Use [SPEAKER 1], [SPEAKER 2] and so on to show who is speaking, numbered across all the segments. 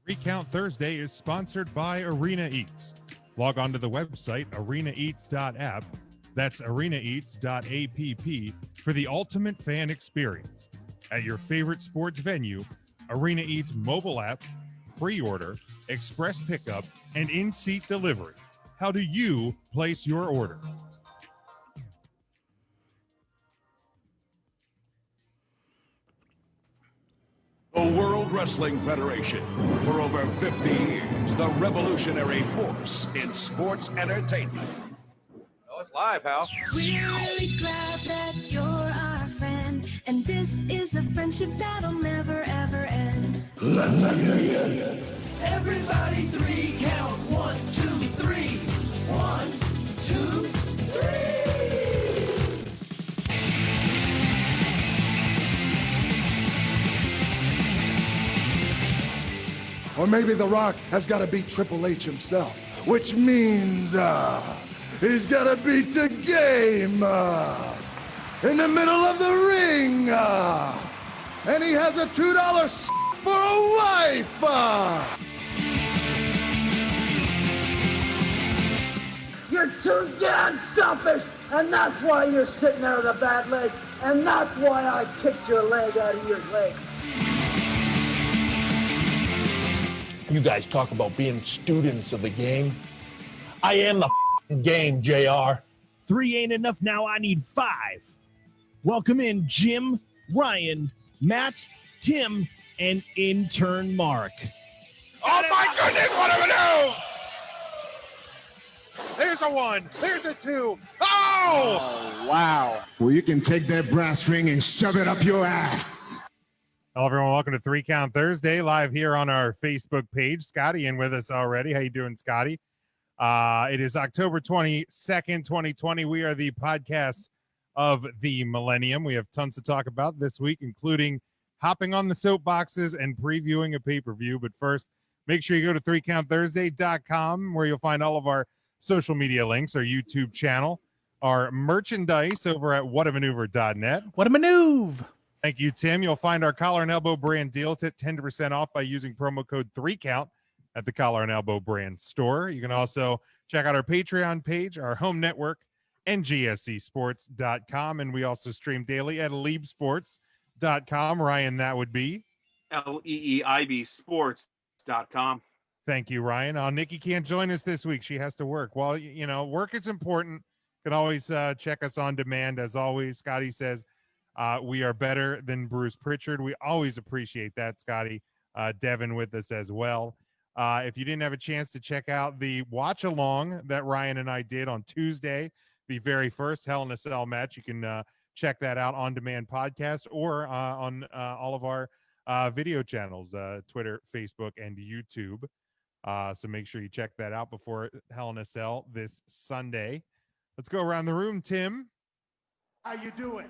[SPEAKER 1] Recount Thursday is sponsored by Arena Eats. Log on to the website arenaeats.app. That's arenaeats.app for the ultimate fan experience. At your favorite sports venue, Arena Eats mobile app, pre-order, express pickup, and in-seat delivery. How do you place your order?
[SPEAKER 2] The World Wrestling Federation, for over 50 years, the revolutionary force in sports entertainment.
[SPEAKER 3] Oh, it's live, pal.
[SPEAKER 4] We're really glad that you're our friend, and this is a friendship that'll never, ever end.
[SPEAKER 5] Everybody three count. 1, 2, 3. 1, 2, 3.
[SPEAKER 6] Or maybe The Rock has got to beat Triple H himself, which means he's got to beat the game in the middle of the ring. And he has a $2 for a wife.
[SPEAKER 5] You're too damn selfish, and that's why you're sitting there with a bad leg, and that's why I kicked your leg out of your leg.
[SPEAKER 7] You guys talk about being students of the game. I am the game, JR.
[SPEAKER 8] 3 ain't enough now, I need 5. Welcome in Jim, Ryan, Matt, Tim, and intern Mark.
[SPEAKER 1] Oh my goodness, what am I doing? There's a 1, there's a 2. Oh, wow.
[SPEAKER 9] Well, you can take that brass ring and shove it up your ass.
[SPEAKER 1] Hello, everyone. Welcome to 3 Count Thursday, live here on our Facebook page. Scotty in with us already. How you doing, Scotty? It is October 22nd, 2020. We are the podcast of the millennium. We have tons to talk about this week, including hopping on the soapboxes and previewing a pay-per-view. But first, make sure you go to 3countthursday.com, where you'll find all of our social media links, our YouTube channel, our merchandise over at whatamaneuver.net.
[SPEAKER 8] What a maneuver!
[SPEAKER 1] Thank you, Tim. You'll find our Collar and Elbow brand deal at 10% off by using promo code 3COUNT at the Collar and Elbow brand store. You can also check out our Patreon page, our home network, and gscsports.com. And we also stream daily at leebsports.com. Ryan, that would be?
[SPEAKER 3] LEEIBsports.com.
[SPEAKER 1] Thank you, Ryan. Nikki can't join us this week. She has to work. Well, you know, work is important. You can always check us on demand. As always, Scotty says, we are better than Bruce Pritchard. We always appreciate that, Scotty. Devin with us as well. If you didn't have a chance to check out the watch along that Ryan and I did on Tuesday, the very first Hell in a Cell match, you can check that out on demand podcast or on all of our video channels, Twitter, Facebook, and YouTube. So make sure you check that out before Hell in a Cell this Sunday. Let's go around the room. Tim,
[SPEAKER 6] How you doing?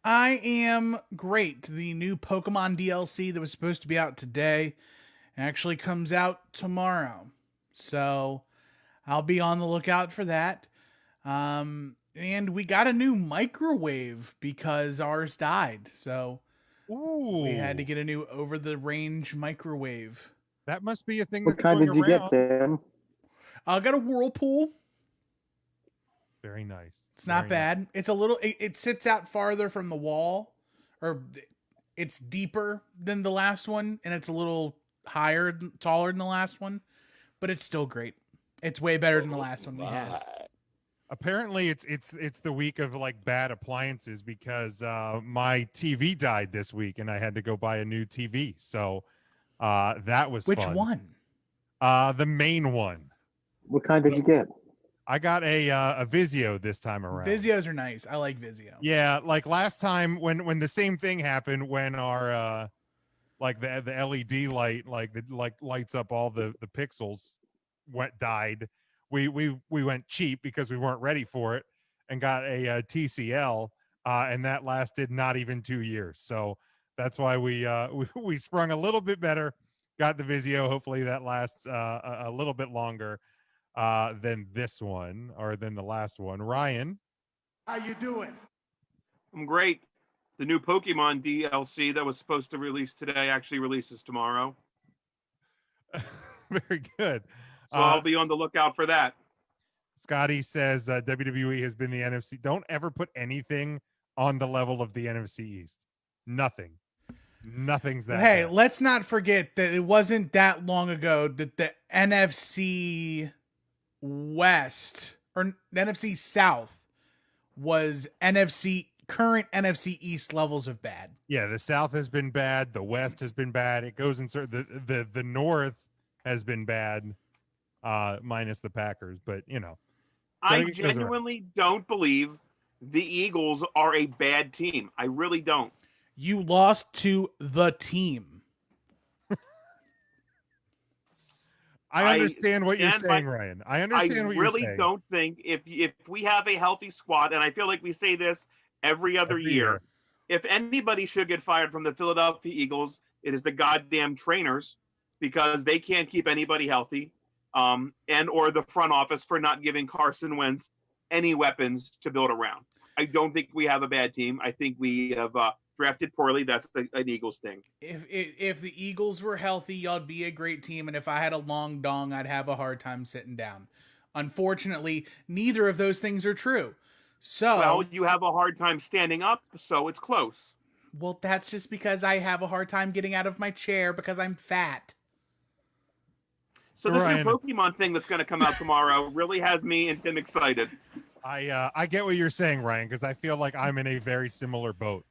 [SPEAKER 10] I am great. The new Pokemon DLC that was supposed to be out today actually comes out tomorrow. So I'll be on the lookout for that. And we got a new microwave because ours died. So we had to get a new over-the-range microwave.
[SPEAKER 1] That must be a thing.
[SPEAKER 11] What kind did you get, Tim?
[SPEAKER 10] I got a Whirlpool.
[SPEAKER 1] Very nice.
[SPEAKER 10] It's not bad. It's a little, it sits out farther from the wall, or it's deeper than the last one, and it's a little higher, taller than the last one, but it's still great. It's way better than the last one we had.
[SPEAKER 1] Apparently it's the week of like bad appliances because my TV died this week and I had to go buy a new TV. So that was
[SPEAKER 10] Which
[SPEAKER 1] fun.
[SPEAKER 10] one?
[SPEAKER 1] The main one.
[SPEAKER 11] What kind did you get?
[SPEAKER 1] I got a Vizio this time around.
[SPEAKER 10] Vizios are nice. I like Vizio.
[SPEAKER 1] Yeah, like last time when the same thing happened when our like the LED light like lights up all the pixels died. We went cheap because we weren't ready for it and got a TCL and that lasted not even 2 years. So that's why we sprung a little bit better, got the Vizio. Hopefully that lasts a little bit longer than this one or than the last one. Ryan,
[SPEAKER 6] How you doing?
[SPEAKER 3] I'm great. The new Pokemon DLC that was supposed to release today actually releases tomorrow.
[SPEAKER 1] Very good.
[SPEAKER 3] So I'll be on the lookout for that.
[SPEAKER 1] Scotty says WWE has been the NFC. Don't ever put anything on the level of the NFC East. Nothing's that
[SPEAKER 10] Hey,
[SPEAKER 1] bad.
[SPEAKER 10] let's not forget that it wasn't that long ago that the NFC West or NFC South was current NFC East levels of bad.
[SPEAKER 1] Yeah, the South has been bad. The West has been bad. It goes in the North has been bad, minus the Packers. But so
[SPEAKER 3] I genuinely don't believe the Eagles are a bad team. I really don't.
[SPEAKER 10] You lost to the team.
[SPEAKER 1] I understand what you're saying, Ryan. I understand what you're saying.
[SPEAKER 3] I really don't think if we have a healthy squad, and I feel like we say this every other year, if anybody should get fired from the Philadelphia Eagles, it is the goddamn trainers, because they can't keep anybody healthy, and or the front office for not giving Carson Wentz any weapons to build around. I don't think we have a bad team. I think we have drafted poorly. That's an Eagles thing.
[SPEAKER 10] If the Eagles were healthy, y'all'd be a great team, and if I had a long dong, I'd have a hard time sitting down. Unfortunately, neither of those things are true. So,
[SPEAKER 3] well, you have a hard time standing up, so it's close.
[SPEAKER 10] Well, that's just because I have a hard time getting out of my chair because I'm fat.
[SPEAKER 3] So this new Pokemon thing that's going to come out tomorrow really has me and Tim excited.
[SPEAKER 1] I get what you're saying, Ryan, because I feel like I'm in a very similar boat.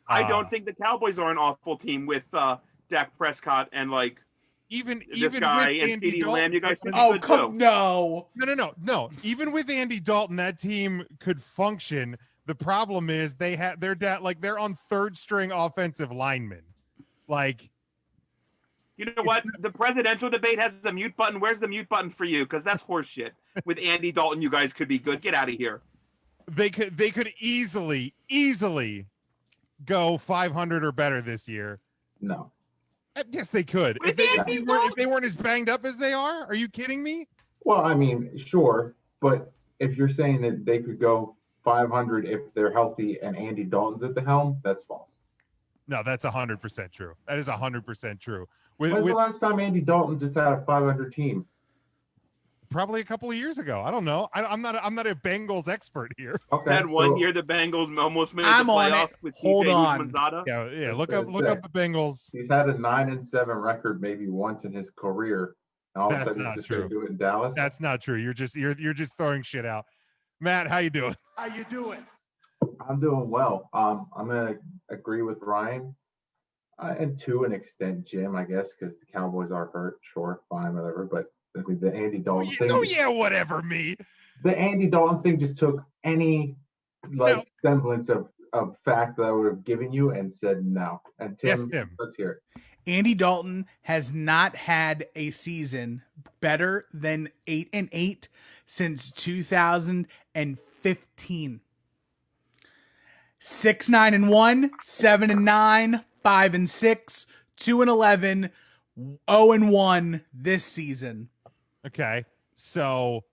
[SPEAKER 3] I don't think the Cowboys are an awful team with Dak Prescott and
[SPEAKER 1] even
[SPEAKER 3] guy
[SPEAKER 1] with
[SPEAKER 3] and
[SPEAKER 1] Andy
[SPEAKER 3] CeeDee Lamb. You guys
[SPEAKER 1] Dalton.
[SPEAKER 3] can be good too.
[SPEAKER 10] No.
[SPEAKER 1] Even with Andy Dalton, that team could function. The problem is they're on third string offensive linemen.
[SPEAKER 3] You know what? The presidential debate has a mute button. Where's the mute button for you? Because that's horseshit. With Andy Dalton, you guys could be good. Get out of here.
[SPEAKER 1] They could easily go 500 or better this year.
[SPEAKER 11] No.
[SPEAKER 1] Yes, they could. If they weren't as banged up as they are you kidding me?
[SPEAKER 12] Well, I mean, sure, but if you're saying that they could go 500 if they're healthy and Andy Dalton's at the helm, that's false.
[SPEAKER 1] No, that's 100% true. That is 100% true.
[SPEAKER 12] When's the last time Andy Dalton just had a 500 team?
[SPEAKER 1] Probably a couple of years ago. I don't know. I'm not a Bengals expert here.
[SPEAKER 12] Okay,
[SPEAKER 3] that one year the Bengals almost made the playoffs with
[SPEAKER 10] Hold
[SPEAKER 3] TJ
[SPEAKER 10] on.
[SPEAKER 3] Houshmandzadeh.
[SPEAKER 1] Yeah. Look up the Bengals.
[SPEAKER 12] He's had a 9-7 record maybe once in his career. And all of a sudden he's just going to do it in Dallas.
[SPEAKER 1] That's not true. You're just throwing shit out. Matt, how you doing?
[SPEAKER 6] How you doing?
[SPEAKER 12] I'm doing well. I'm going to agree with Ryan. And to an extent, Jim, I guess, because the Cowboys are hurt. Sure, fine, whatever. But I mean, the Andy Dalton thing.
[SPEAKER 1] Oh yeah, whatever, me.
[SPEAKER 12] The Andy Dalton thing just took any semblance of fact that I would have given you and said no. And Tim, let's hear it.
[SPEAKER 10] Andy Dalton has not had a season better than 8-8 since 2015. 6-9-1, 7-9, 5-6, 2-11, 0-1 this season.
[SPEAKER 1] Okay, so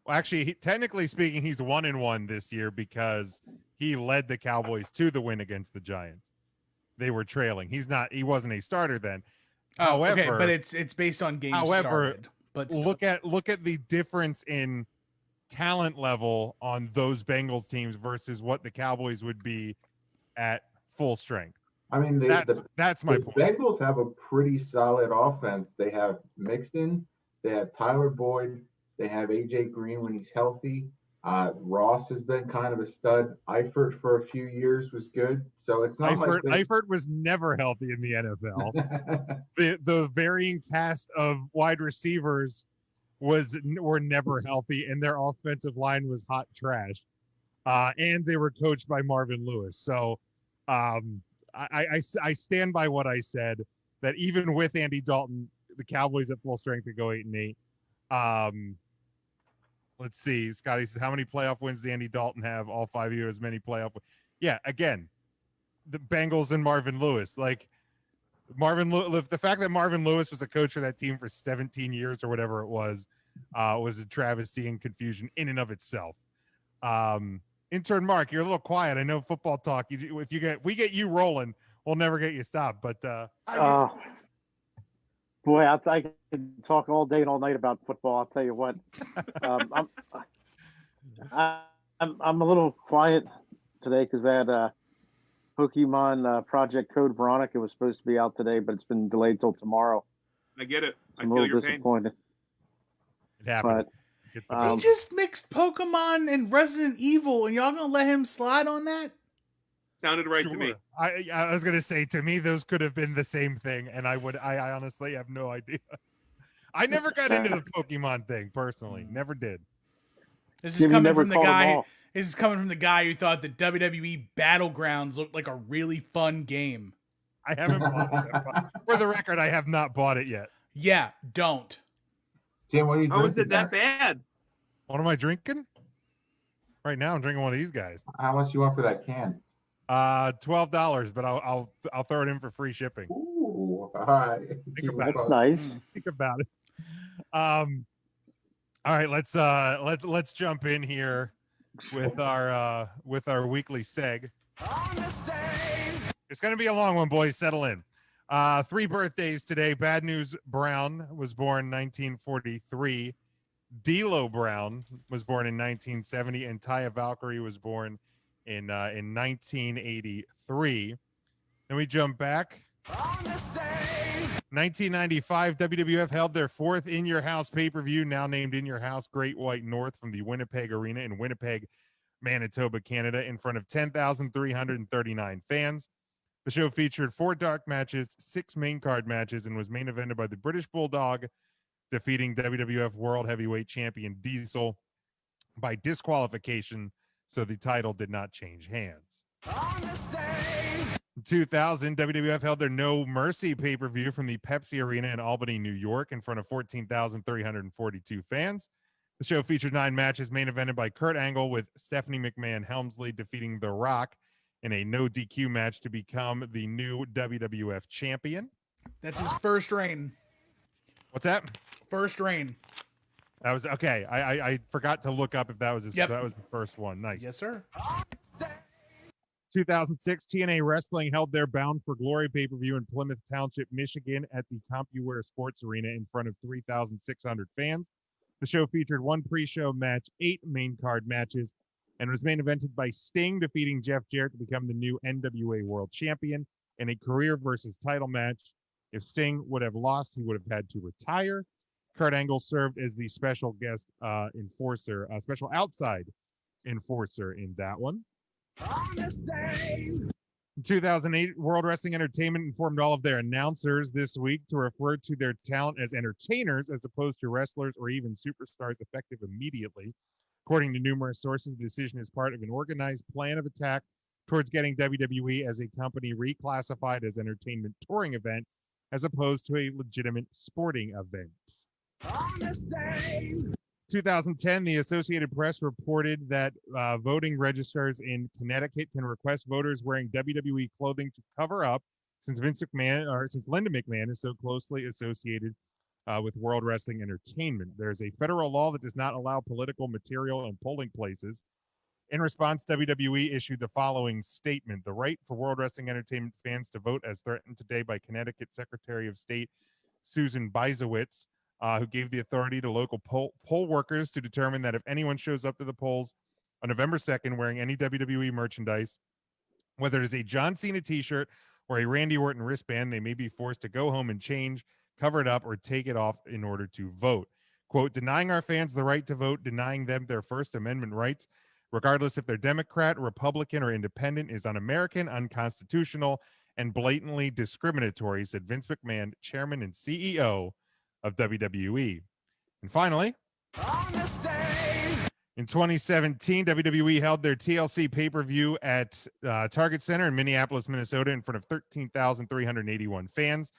[SPEAKER 1] actually, technically speaking, he's 1-1 this year because he led the Cowboys to the win against the Giants. They were trailing. He wasn't a starter then. However,
[SPEAKER 10] okay, but it's based on games started. But still.
[SPEAKER 1] look at the difference in talent level on those Bengals teams versus what the Cowboys would be at full strength.
[SPEAKER 12] I mean,
[SPEAKER 1] that's my point.
[SPEAKER 12] The Bengals have a pretty solid offense. They have Mixon, they have Tyler Boyd, they have AJ Green when he's healthy. Ross has been kind of a stud. Eifert for a few years was good. So it's not
[SPEAKER 1] Eifert was never healthy in the NFL. the varying cast of wide receivers were never healthy, and their offensive line was hot trash. And they were coached by Marvin Lewis. So I stand by what I said, that even with Andy Dalton, the Cowboys at full strength could go 8-8. Let's see. Scotty says, how many playoff wins does Andy Dalton have? All 5 years, as many playoff wins. Yeah, again, the Bengals and Marvin Lewis. The fact that Marvin Lewis was a coach for that team for 17 years or whatever it was a travesty and confusion in and of itself. Intern Mark, you're a little quiet. I know football talk. If we get you rolling, we'll never get you stopped. But
[SPEAKER 11] Boy, I can talk all day and all night about football. I'll tell you what. Um, I'm, I'm a little quiet today because that Pokemon Project Code Veronica was supposed to be out today, but it's been delayed till tomorrow.
[SPEAKER 3] I get it.
[SPEAKER 11] So
[SPEAKER 3] I
[SPEAKER 11] I'm a
[SPEAKER 3] feel
[SPEAKER 11] little
[SPEAKER 3] your pain.
[SPEAKER 11] disappointed.
[SPEAKER 1] It happened.
[SPEAKER 11] But
[SPEAKER 10] He just mixed Pokemon and Resident Evil, and y'all gonna let him slide on that?
[SPEAKER 3] Sounded right to me.
[SPEAKER 1] I was gonna say, to me those could have been the same thing, and I honestly have no idea. I never got into the Pokemon thing personally. Never did.
[SPEAKER 10] This is
[SPEAKER 11] Jimmy
[SPEAKER 10] coming
[SPEAKER 11] never
[SPEAKER 10] from the
[SPEAKER 11] caught 'em
[SPEAKER 10] guy.
[SPEAKER 11] all.
[SPEAKER 10] This is coming from the guy who thought that WWE Battlegrounds looked like a really fun game.
[SPEAKER 1] I haven't bought it yet. For the record, I have not bought it yet.
[SPEAKER 10] Yeah, don't.
[SPEAKER 12] Jim, what are you
[SPEAKER 3] How is
[SPEAKER 12] drinking?
[SPEAKER 3] it that bad?
[SPEAKER 1] What am I drinking? Right now, I'm drinking one of these guys.
[SPEAKER 12] How much you want for that can?
[SPEAKER 1] $12, but I'll throw it in for free shipping.
[SPEAKER 12] Ooh, all right.
[SPEAKER 11] That's nice.
[SPEAKER 1] Think about it. All right, let's jump in here with our weekly seg. It's gonna be a long one, boys. Settle in. 3 birthdays today. Bad News Brown was born 1943. D'Lo Brown was born in 1970, and Taya Valkyrie was born in 1983. Then we jump back. 1995, WWF held their 4th In Your House pay-per-view, now named In Your House Great White North, from the Winnipeg Arena in Winnipeg, Manitoba, Canada, in front of 10,339 fans. The show featured 4 dark matches, 6 main card matches, and was main evented by the British Bulldog defeating WWF World Heavyweight Champion Diesel by disqualification, so the title did not change hands. In 2000, WWF held their No Mercy pay-per-view from the Pepsi Arena in Albany, New York, in front of 14,342 fans. The show featured 9 matches, main evented by Kurt Angle, with Stephanie McMahon Helmsley defeating The Rock in a no DQ match to become the new WWF champion.
[SPEAKER 10] That's his first reign.
[SPEAKER 1] What's that?
[SPEAKER 10] First reign.
[SPEAKER 1] That was okay. I forgot to look up if that was his.
[SPEAKER 10] Yep.
[SPEAKER 1] That was the first one. Nice.
[SPEAKER 10] Yes, sir.
[SPEAKER 1] 2006, TNA Wrestling held their Bound for Glory pay-per-view in Plymouth Township, Michigan, at the CompuWare Sports Arena in front of 3,600 fans. The show featured 1 pre-show match, 8 main card matches, and was main evented by Sting defeating Jeff Jarrett to become the new NWA World Champion in a career versus title match. If Sting would have lost, he would have had to retire. Kurt Angle served as the special guest enforcer, special outside enforcer in that one. In 2008, World Wrestling Entertainment informed all of their announcers this week to refer to their talent as entertainers as opposed to wrestlers or even superstars, effective immediately. According to numerous sources, the decision is part of an organized plan of attack towards getting WWE as a company reclassified as entertainment touring event as opposed to a legitimate sporting event. 2010, the Associated Press reported that voting registers in Connecticut can request voters wearing WWE clothing to cover up, since Linda McMahon is so closely associated with World Wrestling Entertainment. There's a federal law that does not allow political material in polling places. In response, WWE issued the following statement: the right for World Wrestling Entertainment fans to vote, as threatened today by Connecticut Secretary of State Susan Bysiewicz, who gave the authority to local poll workers to determine that if anyone shows up to the polls on November 2nd wearing any WWE merchandise, whether it is a John Cena t-shirt or a Randy Orton wristband, they may be forced to go home and change, cover it up, or take it off in order to vote. Quote, denying our fans the right to vote, denying them their First Amendment rights, regardless if they're Democrat, Republican, or Independent, is un-American, unconstitutional, and blatantly discriminatory, said Vince McMahon, chairman and CEO of WWE. And finally, in 2017, WWE held their TLC pay-per-view at Target Center in Minneapolis, Minnesota, in front of 13,381 fans.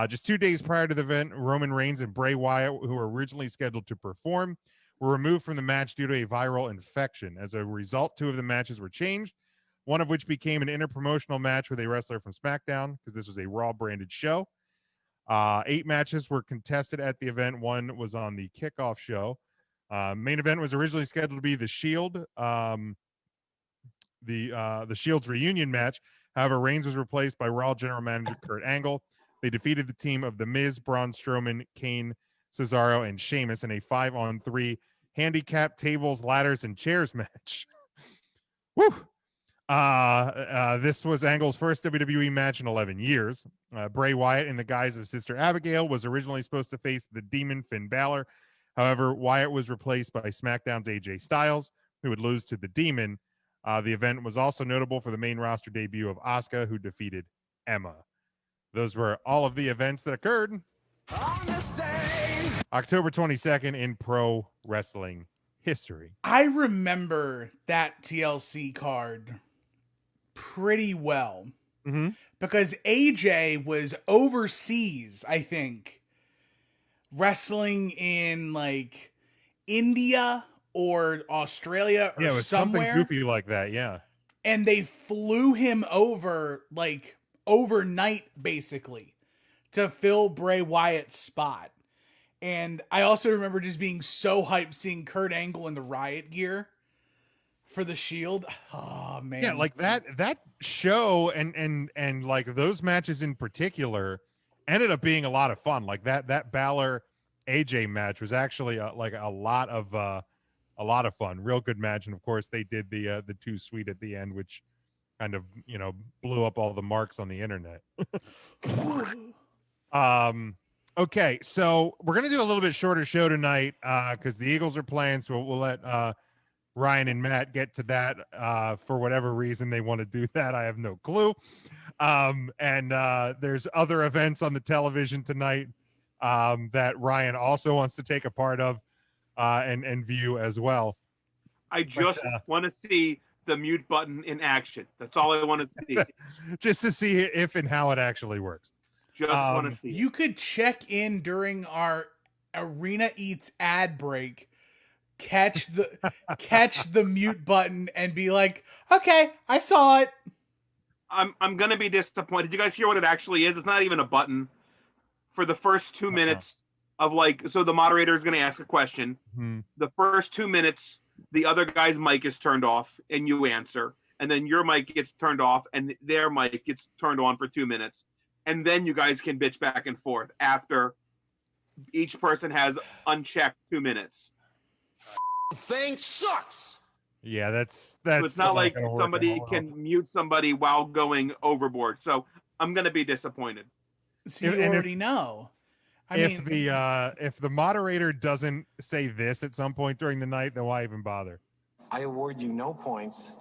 [SPEAKER 1] Just 2 days prior to the event, Roman Reigns and Bray Wyatt, who were originally scheduled to perform, were removed from the match due to a viral infection. As a result, 2 of the matches were changed, one of which became an interpromotional match with a wrestler from SmackDown, because this was a Raw-branded show. 8 matches were contested at the event. 1 was on the kickoff show. Main event was originally scheduled to be the Shield, the Shield's reunion match. However, Reigns was replaced by Raw General Manager Kurt Angle. They defeated the team of The Miz, Braun Strowman, Kane, Cesaro, and Sheamus in a 5-on-3 handicap tables, ladders, and chairs match. Woo! This was Angle's first WWE match in 11 years. Bray Wyatt, in the guise of Sister Abigail, was originally supposed to face the Demon Finn Balor. However, Wyatt was replaced by SmackDown's AJ Styles, who would lose to the Demon. The event was also notable for the main roster debut of Asuka, who defeated Emma. Those were all of the events that occurred October 22nd in pro wrestling history.
[SPEAKER 10] I remember that TLC card pretty well because AJ was overseas, I think, wrestling in like India or Australia or
[SPEAKER 1] Yeah, it was
[SPEAKER 10] somewhere.
[SPEAKER 1] something goofy like that, yeah.
[SPEAKER 10] And they flew him over like overnight, basically, to fill Bray Wyatt's spot. And I also remember just being so hyped seeing Kurt Angle in the Riot gear for the Shield. Oh man.
[SPEAKER 1] Yeah, like that show and like those matches in particular ended up being a lot of fun. Like that Balor AJ match was actually a lot of fun. Real good match. And of course they did the too sweet at the end, which kind of, blew up all the marks on the internet. Okay, so we're gonna do a little bit shorter show tonight because the Eagles are playing, so we'll let Ryan and Matt get to that for whatever reason they want to do that. I have no clue. And there's other events on the television tonight that Ryan also wants to take a part of and view as well.
[SPEAKER 3] I just want to see the mute button in action. That's all I want to see.
[SPEAKER 1] Just to see if and how it actually works.
[SPEAKER 3] Just want to see.
[SPEAKER 10] You could check in during our Arena Eats ad break, catch the mute button, and be like, "Okay, I saw it."
[SPEAKER 3] I'm gonna be disappointed. Did you guys hear what it actually is? It's not even a button. For the first 2 minutes of so the moderator is gonna ask a question. The first 2 minutes, the other guy's mic is turned off, and you answer, and then your mic gets turned off, and their mic gets turned on for 2 minutes. And then you guys can bitch back and forth after each person has unchecked 2 minutes.
[SPEAKER 7] Thing sucks.
[SPEAKER 1] Yeah, that's
[SPEAKER 3] So it's not like somebody can mute somebody while going overboard. So I'm gonna be disappointed.
[SPEAKER 10] So you already know.
[SPEAKER 1] If the moderator doesn't say this at some point during the night, then why even bother?
[SPEAKER 13] I award you no points,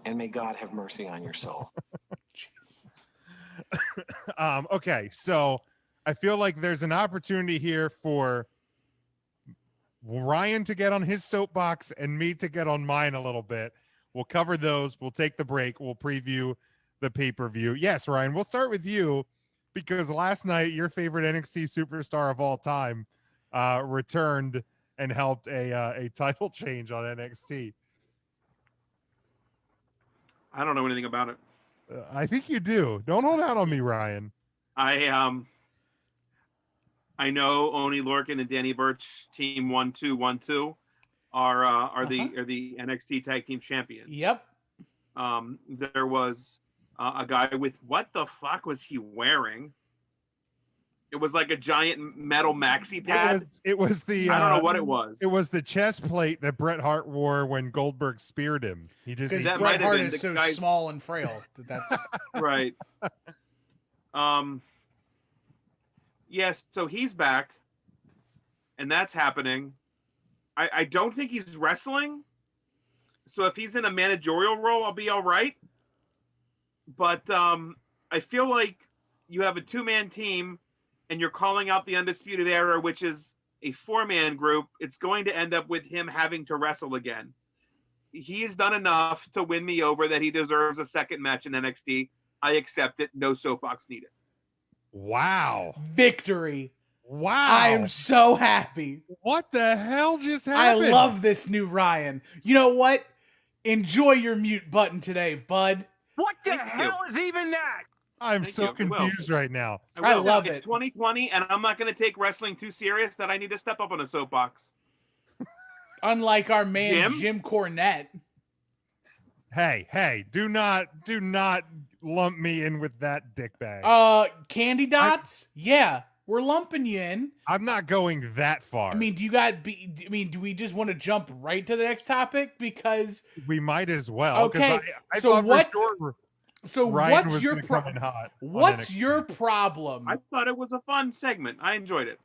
[SPEAKER 13] and may God have mercy on your soul.
[SPEAKER 10] Jeez.
[SPEAKER 1] Okay, so I feel like there's an opportunity here for Ryan to get on his soapbox and me to get on mine a little bit. We'll cover those. We'll take the break. We'll preview the pay-per-view. Yes, Ryan, we'll start with you because last night your favorite NXT superstar of all time returned and helped a title change on NXT.
[SPEAKER 3] I don't know anything about it.
[SPEAKER 1] I think you do. Don't hold out on me, Ryan.
[SPEAKER 3] I know Oni Lorcan and Danny Burch, team 1-2-1-2, are the NXT tag team champions.
[SPEAKER 10] Yep.
[SPEAKER 3] There was a guy with, what the fuck was he wearing? It was like a giant metal maxi pad.
[SPEAKER 1] It was the
[SPEAKER 3] I don't know what it was.
[SPEAKER 1] It was the chest plate that Bret Hart wore when Goldberg speared him.
[SPEAKER 10] Because Bret Hart is so small and frail. That's
[SPEAKER 3] right. Yes, so he's back, and that's happening. I don't think he's wrestling, so if he's in a managerial role, I'll be all right. But I feel like you have a two-man team, and you're calling out the Undisputed Era, which is a four-man group. It's going to end up with him having to wrestle again. He's done enough to win me over that he deserves a second match in NXT. I accept it. No soapbox needed.
[SPEAKER 1] Wow.
[SPEAKER 10] Victory.
[SPEAKER 1] Wow.
[SPEAKER 10] I am so happy.
[SPEAKER 1] What the hell just happened?
[SPEAKER 10] I love this new Ryan. You know what? Enjoy your mute button today, bud.
[SPEAKER 14] What the hell is even that?
[SPEAKER 1] I'm so confused right now.
[SPEAKER 10] I love
[SPEAKER 3] it. It's 2020, and I'm not going to take wrestling too serious that I need to step up on a soapbox.
[SPEAKER 10] Unlike our man, Jim Cornette.
[SPEAKER 1] Hey, do not lump me in with that dick bag.
[SPEAKER 10] Candy dots? Yeah, we're lumping you in.
[SPEAKER 1] I'm not going that far.
[SPEAKER 10] I mean, do we just want to jump right to the next topic? Because
[SPEAKER 1] we might as well.
[SPEAKER 10] Okay,
[SPEAKER 1] I
[SPEAKER 10] so
[SPEAKER 1] thought
[SPEAKER 10] what?
[SPEAKER 1] For sure
[SPEAKER 10] So
[SPEAKER 1] Ryan
[SPEAKER 10] what's
[SPEAKER 1] was
[SPEAKER 10] your
[SPEAKER 1] gonna come in hot on
[SPEAKER 10] What's
[SPEAKER 1] NXT.
[SPEAKER 10] your problem?
[SPEAKER 3] I thought it was a fun segment. I enjoyed it.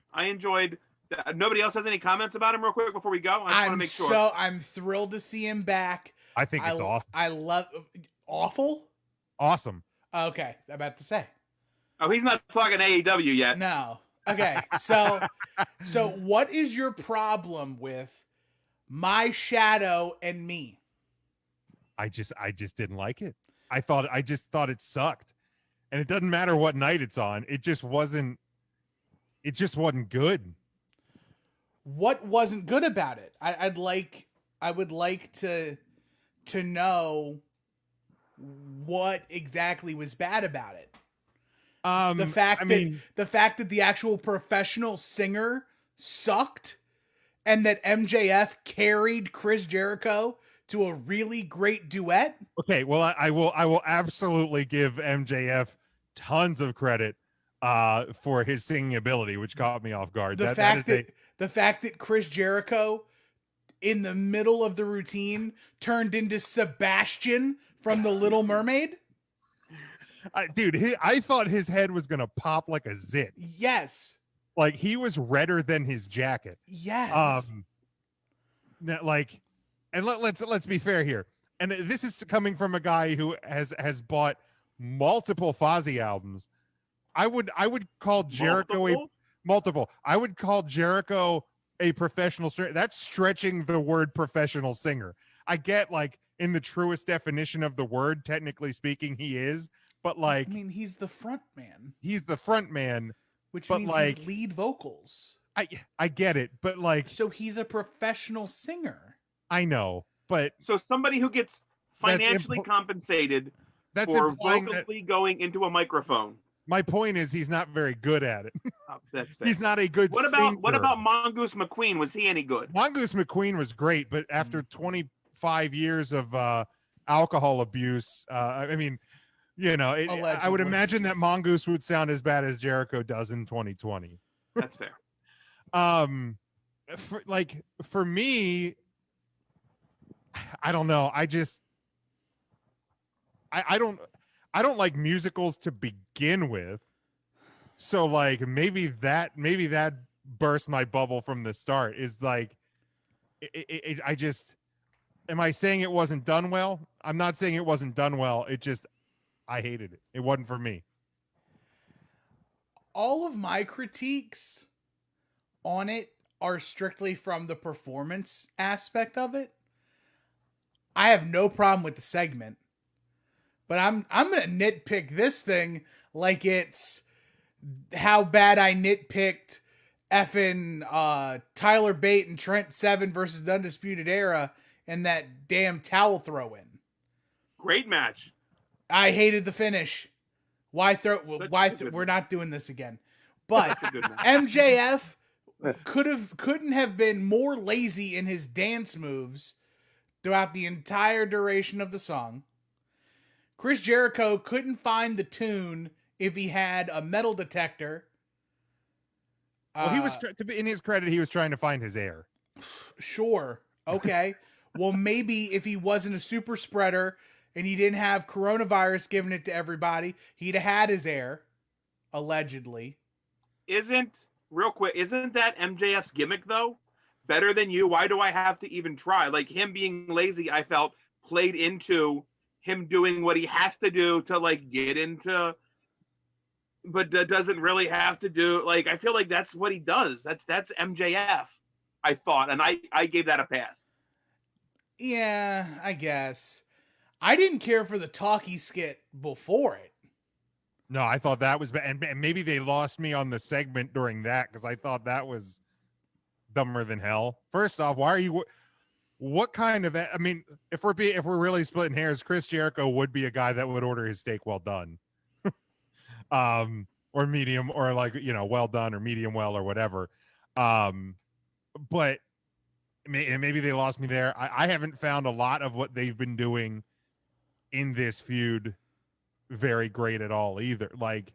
[SPEAKER 3] Nobody else has any comments about him real quick before we go? I just want to make sure.
[SPEAKER 10] I'm thrilled to see him back.
[SPEAKER 1] I think it's awesome.
[SPEAKER 10] I love awful.
[SPEAKER 1] Awesome.
[SPEAKER 10] Okay, I'm about to say.
[SPEAKER 3] Oh, he's not talking AEW yet.
[SPEAKER 10] No. Okay, so what is your problem with My Shadow and Me?
[SPEAKER 1] I just didn't like it. I just thought it sucked. And it doesn't matter what night it's on. It just wasn't good.
[SPEAKER 10] What wasn't good about it? I would like to know what exactly was bad about it. The fact that the actual professional singer sucked and that MJF carried Chris Jericho to a really great duet.
[SPEAKER 1] Okay, well, I will absolutely give MJF tons of credit for his singing ability, which caught me off guard.
[SPEAKER 10] The fact that Chris Jericho in the middle of the routine turned into Sebastian from The Little Mermaid.
[SPEAKER 1] Dude, I thought his head was gonna pop like a zit.
[SPEAKER 10] Yes,
[SPEAKER 1] like he was redder than his jacket.
[SPEAKER 10] Yes.
[SPEAKER 1] And let's be fair here. And this is coming from a guy who has bought multiple Fozzy albums. I would call Jericho multiple. I would call Jericho a professional singer. That's stretching the word professional singer. I get, like, in the truest definition of the word, technically speaking, he is, but like,
[SPEAKER 10] I mean, he's the front man.
[SPEAKER 1] He's the front man,
[SPEAKER 10] which
[SPEAKER 1] but
[SPEAKER 10] means
[SPEAKER 1] like,
[SPEAKER 10] he's lead vocals.
[SPEAKER 1] I get it, but like,
[SPEAKER 10] so he's a professional singer.
[SPEAKER 1] I know, but
[SPEAKER 3] so somebody who gets financially compensated for vocally going into a microphone.
[SPEAKER 1] My point is, he's not very good at it.
[SPEAKER 3] That's fair.
[SPEAKER 1] He's not a good singer.
[SPEAKER 3] What about Mongoose McQueen? Was he any good?
[SPEAKER 1] Mongoose McQueen was great, but after 25 years of alcohol abuse, I mean, you know, I would imagine that Mongoose would sound as bad as Jericho does in 2020.
[SPEAKER 3] That's fair.
[SPEAKER 1] For me, I don't know. I don't like musicals to begin with. So like maybe that burst my bubble from the start. Is like am I saying it wasn't done well? I'm not saying it wasn't done well. I hated it. It wasn't for me.
[SPEAKER 10] All of my critiques on it are strictly from the performance aspect of it. I have no problem with the segment, but I'm going to nitpick this thing like it's how bad I nitpicked effing Tyler Bate and Trent Seven versus the Undisputed Era and that damn towel throw in.
[SPEAKER 3] Great match.
[SPEAKER 10] I hated the finish. We're not doing this again. But MJF couldn't have been more lazy in his dance moves throughout the entire duration of the song. Chris Jericho couldn't find the tune if he had a metal detector.
[SPEAKER 1] Well, he was, in his credit, he was trying to find his air.
[SPEAKER 10] Sure. Okay. Well, maybe if he wasn't a super spreader and he didn't have coronavirus giving it to everybody, he'd have had his air, allegedly.
[SPEAKER 3] Isn't that MJF's gimmick, though? Better than you? Why do I have to even try? Like, him being lazy, I felt, played into him doing what he has to do to, like, get into, but doesn't really have to do. Like, I feel like that's what he does. That's MJF, I thought, and I gave that a pass.
[SPEAKER 10] Yeah, I guess. I didn't care for the talkie skit before it.
[SPEAKER 1] No, I thought that was bad. And maybe they lost me on the segment during that because I thought that was dumber than hell. First off, what kind of, I mean, if we're really splitting hairs, Chris Jericho would be a guy that would order his steak well done. Or medium, or like, you know, well done or medium well or whatever. But maybe they lost me there. I haven't found a lot of what they've been doing in this feud very great at all either. Like,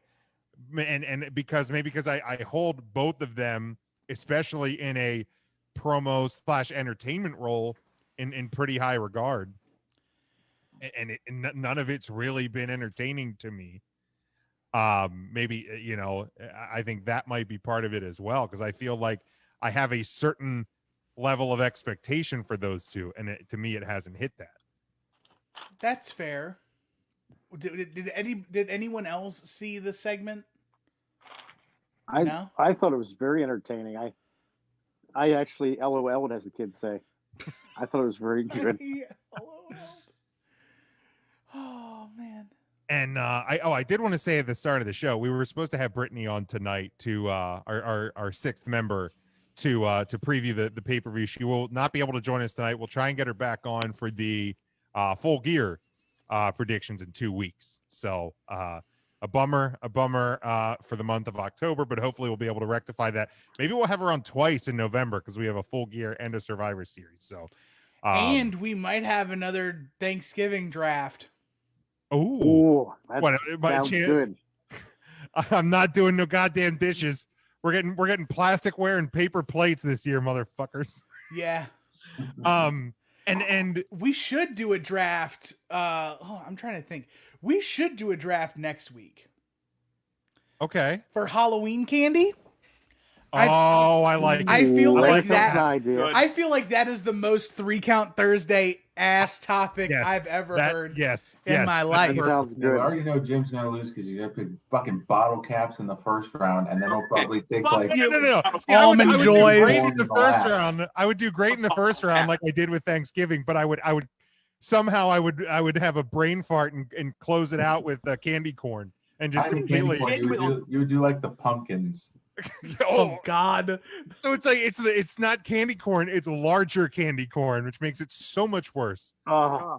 [SPEAKER 1] and because I hold both of them, especially in a promo / entertainment role, in pretty high regard. And none of it's really been entertaining to me. Maybe, I think that might be part of it as well, because I feel like I have a certain level of expectation for those two, and to me it hasn't hit that.
[SPEAKER 10] That's fair. Did anyone else see the segment? No?
[SPEAKER 11] I thought it was very entertaining. I actually LOL'd, as the kids say. I thought it was very good.
[SPEAKER 10] Oh man.
[SPEAKER 1] And I did want to say at the start of the show, we were supposed to have Brittany on tonight to our sixth member to preview the pay-per-view. She will not be able to join us tonight. We'll try and get her back on for the Full Gear predictions in 2 weeks. So a bummer for the month of October, but hopefully we'll be able to rectify that. Maybe we'll have her on twice in November, because we have a Full Gear and a Survivor Series. So
[SPEAKER 10] and we might have another Thanksgiving draft.
[SPEAKER 11] Oh, that sounds good.
[SPEAKER 1] I'm not doing no goddamn dishes. We're getting plasticware and paper plates this year, motherfuckers.
[SPEAKER 10] Yeah.
[SPEAKER 1] And
[SPEAKER 10] we should do a draft. I'm trying to think. We should do a draft next week.
[SPEAKER 1] Okay.
[SPEAKER 10] For Halloween candy.
[SPEAKER 1] I like it.
[SPEAKER 10] I feel like that.
[SPEAKER 11] I
[SPEAKER 10] feel like that is the most 3 Count Thursday ass topic I've ever heard in my life.
[SPEAKER 11] Sounds
[SPEAKER 12] I
[SPEAKER 11] good.
[SPEAKER 12] already know Jim's gonna lose because he's gonna pick fucking bottle caps in the first round, and then he'll probably take like
[SPEAKER 1] no. See,
[SPEAKER 10] Almond Joys.
[SPEAKER 1] I would do great in the first round, like I did with Thanksgiving, but I would somehow I would have a brain fart and close it out with candy corn and just completely.
[SPEAKER 12] You would do like the pumpkins.
[SPEAKER 10] Oh God!
[SPEAKER 1] So it's like it's not candy corn; it's larger candy corn, which makes it so much worse.
[SPEAKER 11] Those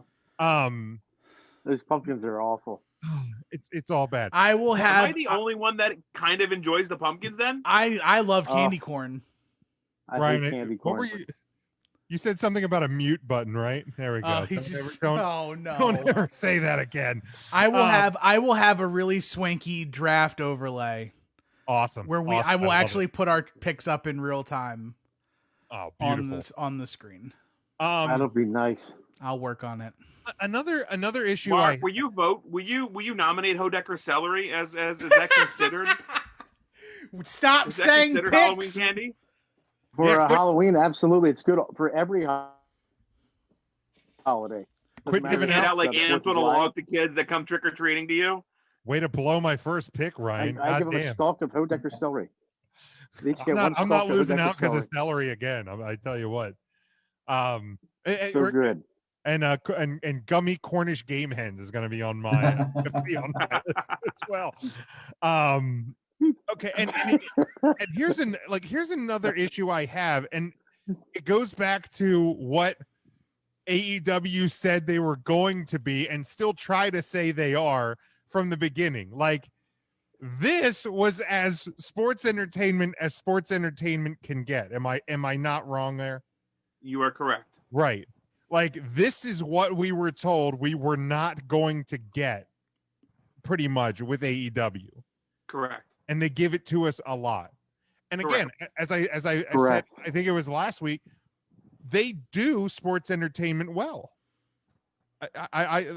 [SPEAKER 11] pumpkins are awful.
[SPEAKER 1] It's all bad.
[SPEAKER 10] I will have.
[SPEAKER 3] Am I the only one that kind of enjoys the pumpkins? Then
[SPEAKER 10] I love candy corn.
[SPEAKER 11] I hate candy corn.
[SPEAKER 1] What were you? You said something about a mute button, right? There we go.
[SPEAKER 10] Oh no!
[SPEAKER 1] Don't ever say that again.
[SPEAKER 10] I will have a really swanky draft overlay.
[SPEAKER 1] Awesome.
[SPEAKER 10] Where I will actually put our picks up in real time.
[SPEAKER 1] Oh, beautiful.
[SPEAKER 10] on the screen.
[SPEAKER 11] That'll be nice.
[SPEAKER 10] I'll work on it.
[SPEAKER 1] Another issue.
[SPEAKER 3] Mark, will you vote? Will you nominate Hodecker Celery as that considered?
[SPEAKER 10] Stop saying picks.
[SPEAKER 3] Halloween candy?
[SPEAKER 11] For Halloween, absolutely, it's good for every holiday.
[SPEAKER 1] Quit giving out
[SPEAKER 3] like ants on a log to kids that come trick or treating to you.
[SPEAKER 1] Way to blow my first pick, Ryan.
[SPEAKER 11] I give them a stalk of Hodecker celery.
[SPEAKER 1] I'm not losing out because of celery again. I tell you what.
[SPEAKER 11] So good.
[SPEAKER 1] And gummy Cornish game hens is going to be on my list as well. Okay, and here's another issue I have, and it goes back to what AEW said they were going to be, and still try to say they are from the beginning. Like, this was as sports entertainment as sports entertainment can get. Am I not wrong there?
[SPEAKER 3] You are correct.
[SPEAKER 1] Right. Like, this is what we were told we were not going to get, pretty much, with AEW.
[SPEAKER 3] Correct.
[SPEAKER 1] And they give it to us a lot. And again, as I said, I think it was last week, they do sports entertainment well.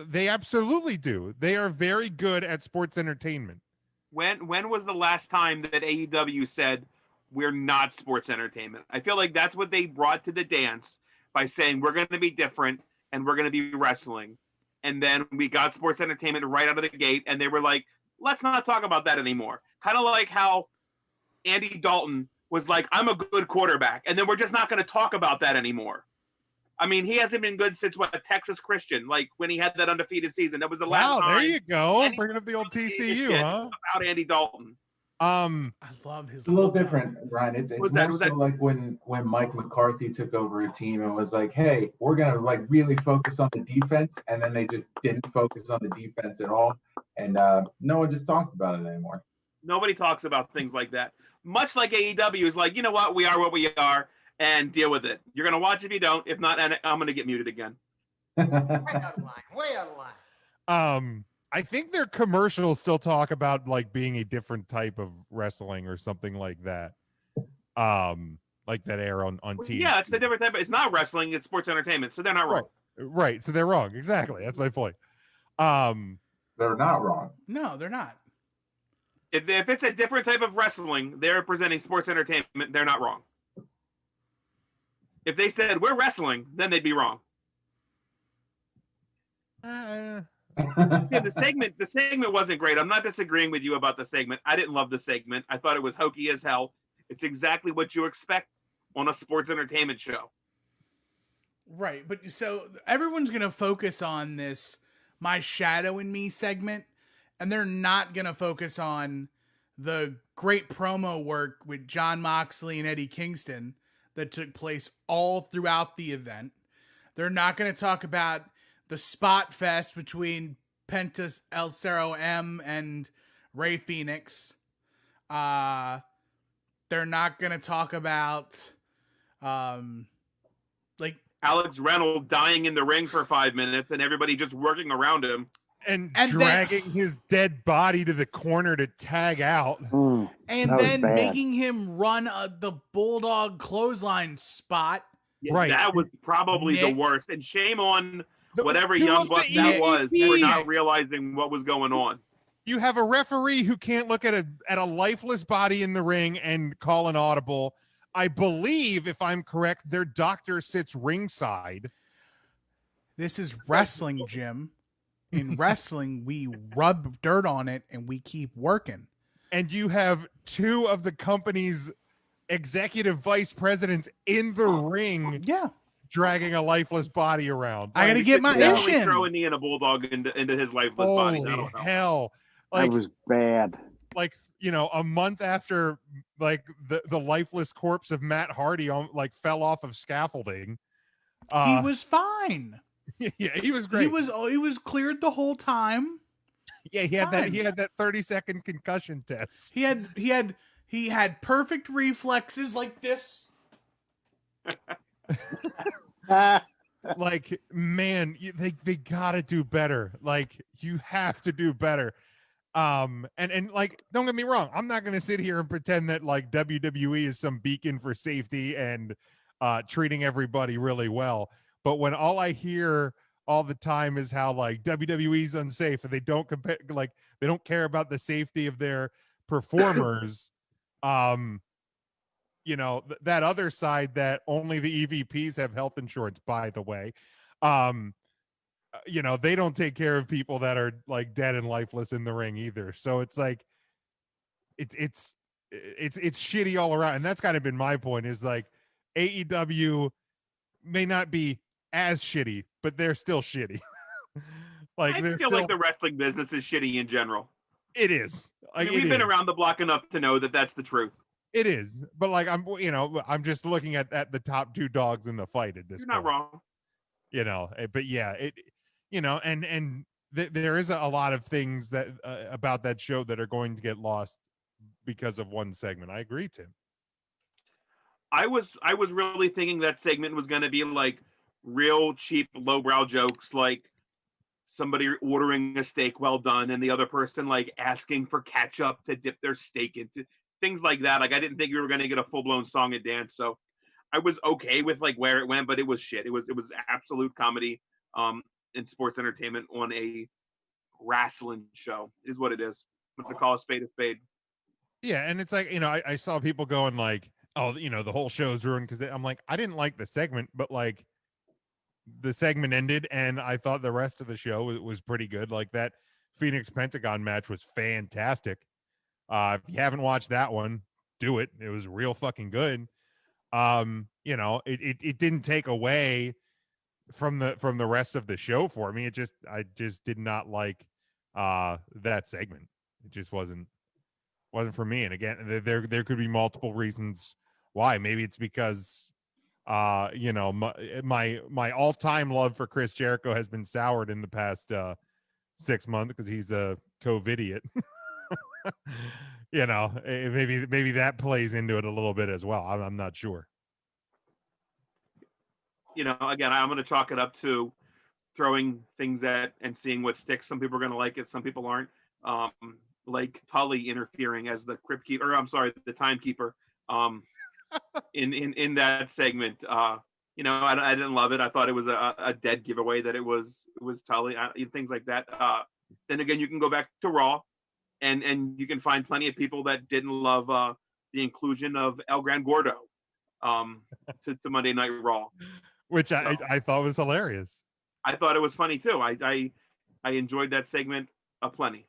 [SPEAKER 1] They absolutely do. They are very good at sports entertainment.
[SPEAKER 3] When was the last time that AEW said we're not sports entertainment? I feel like that's what they brought to the dance by saying we're going to be different and we're going to be wrestling. And then we got sports entertainment right out of the gate, and they were like, let's not talk about that anymore. Kind of like how Andy Dalton was like, I'm a good quarterback, and then we're just not going to talk about that anymore. I mean, he hasn't been good since Texas Christian, like when he had that undefeated season. That was the last time.
[SPEAKER 1] There you go. Bringing up the old TCU, huh?
[SPEAKER 3] About Andy Dalton.
[SPEAKER 10] I love his.
[SPEAKER 12] It's a little different, Ryan. It's more so like when Mike McCarthy took over a team and was like, "Hey, we're gonna like really focus on the defense," and then they just didn't focus on the defense at all, and no one just talked about it anymore.
[SPEAKER 3] Nobody talks about things like that. Much like AEW is like, you know what, we are what we are, and deal with it. You're gonna watch if you don't. If not, I'm gonna get muted again.
[SPEAKER 14] Way out of line.
[SPEAKER 1] I think their commercials still talk about like being a different type of wrestling or something like that. Like that air on TV.
[SPEAKER 3] Yeah, it's a different type. It's not wrestling; it's sports entertainment. So they're not wrong.
[SPEAKER 1] Right. So they're wrong. Exactly. That's my point.
[SPEAKER 12] They're not wrong.
[SPEAKER 10] No, they're not.
[SPEAKER 3] If it's a different type of wrestling, they're presenting sports entertainment. They're not wrong. If they said we're wrestling, then they'd be wrong. Yeah, the segment wasn't great. I'm not disagreeing with you about the segment. I didn't love the segment. I thought it was hokey as hell. It's exactly what you expect on a sports entertainment show.
[SPEAKER 10] Right, but so everyone's going to focus on this My Shadow and Me segment, and they're not going to focus on the great promo work with Jon Moxley and Eddie Kingston that took place all throughout the event. They're not going to talk about the spot fest between Penta El Cerro M and Rey Fenix. They're not going to talk about like
[SPEAKER 3] Alex Reynolds dying in the ring for 5 minutes and everybody just working around him.
[SPEAKER 1] And dragging his dead body to the corner to tag out.
[SPEAKER 10] And then making him run the Bulldog clothesline spot.
[SPEAKER 3] Yeah, right. That was probably the worst. And shame on whatever young buck that
[SPEAKER 1] Nick,
[SPEAKER 3] was for not realizing what was going on.
[SPEAKER 1] You have a referee who can't look at a lifeless body in the ring and call an audible. I believe, if I'm correct, their doctor sits ringside.
[SPEAKER 10] This is wrestling, Jim. In wrestling, we rub dirt on it and we keep working.
[SPEAKER 1] And you have two of the company's executive vice presidents in the ring.
[SPEAKER 10] Yeah.
[SPEAKER 1] Dragging a lifeless body around.
[SPEAKER 10] I gotta get my ish in.
[SPEAKER 3] Throw a knee and a bulldog into his lifeless body.
[SPEAKER 1] Holy hell.
[SPEAKER 11] That was bad.
[SPEAKER 1] Like, you know, a month after like the lifeless corpse of Matt Hardy fell off of scaffolding.
[SPEAKER 10] He was fine.
[SPEAKER 1] Yeah, he was great.
[SPEAKER 10] He was cleared the whole time.
[SPEAKER 1] Yeah, he had that 30-second concussion test.
[SPEAKER 10] He had perfect reflexes like this.
[SPEAKER 1] Like, man, they gotta do better. Like, you have to do better. And like, don't get me wrong, I'm not gonna sit here and pretend that like WWE is some beacon for safety and treating everybody really well. But when all I hear all the time is how like WWE's unsafe and they don't they don't care about the safety of their performers, you know, that other side that only the EVPs have health insurance, by the way, you know, they don't take care of people that are like dead and lifeless in the ring either. So it's like, it's shitty all around. And that's kind of been my point, is like AEW may not be as shitty, but they're still shitty.
[SPEAKER 3] Like, I feel like the wrestling business is shitty in general.
[SPEAKER 1] It is. Like,
[SPEAKER 3] we've been around the block enough to know that that's the truth.
[SPEAKER 1] It is, but like I'm just looking at the top two dogs in the fight at this.
[SPEAKER 3] You're not wrong.
[SPEAKER 1] You know, but yeah, and there is a lot of things that about that show that are going to get lost because of one segment. I agree, Tim.
[SPEAKER 3] I was really thinking that segment was going to be like real cheap lowbrow jokes, like somebody ordering a steak well done and the other person like asking for ketchup to dip their steak into. Things like that. Like, I didn't think we were going to get a full-blown song and dance, so I was okay with like where it went, but it was shit. It was absolute comedy and sports entertainment on a wrestling show is what it is. Let's call a spade a spade.
[SPEAKER 1] Yeah, and it's like, you know, I saw people going like, oh, you know, the whole show's ruined because I'm like, I didn't like the segment, but like the segment ended and I thought the rest of the show was pretty good. Like that Phoenix Pentagon match was fantastic. If you haven't watched that one, do it. It was real fucking good. You know, it didn't take away from the rest of the show for me. I just did not like that segment. It just wasn't for me. And again, there could be multiple reasons why. Maybe it's because you know, my all-time love for Chris Jericho has been soured in the past 6 months because he's a COVIDiot. You know, maybe that plays into it a little bit as well. I'm not sure.
[SPEAKER 3] You know, again, I'm going to chalk it up to throwing things at and seeing what sticks. Some people are going to like it, some people aren't. Like Tully interfering as the crypt keeper, or I'm sorry, the timekeeper. In that segment, I didn't love it. I thought it was a dead giveaway that it was Tully. Things like that. Then again, you can go back to Raw, and you can find plenty of people that didn't love the inclusion of El Gran Gordo to Monday Night Raw,
[SPEAKER 1] which I thought was hilarious.
[SPEAKER 3] I thought it was funny too. I enjoyed that segment aplenty.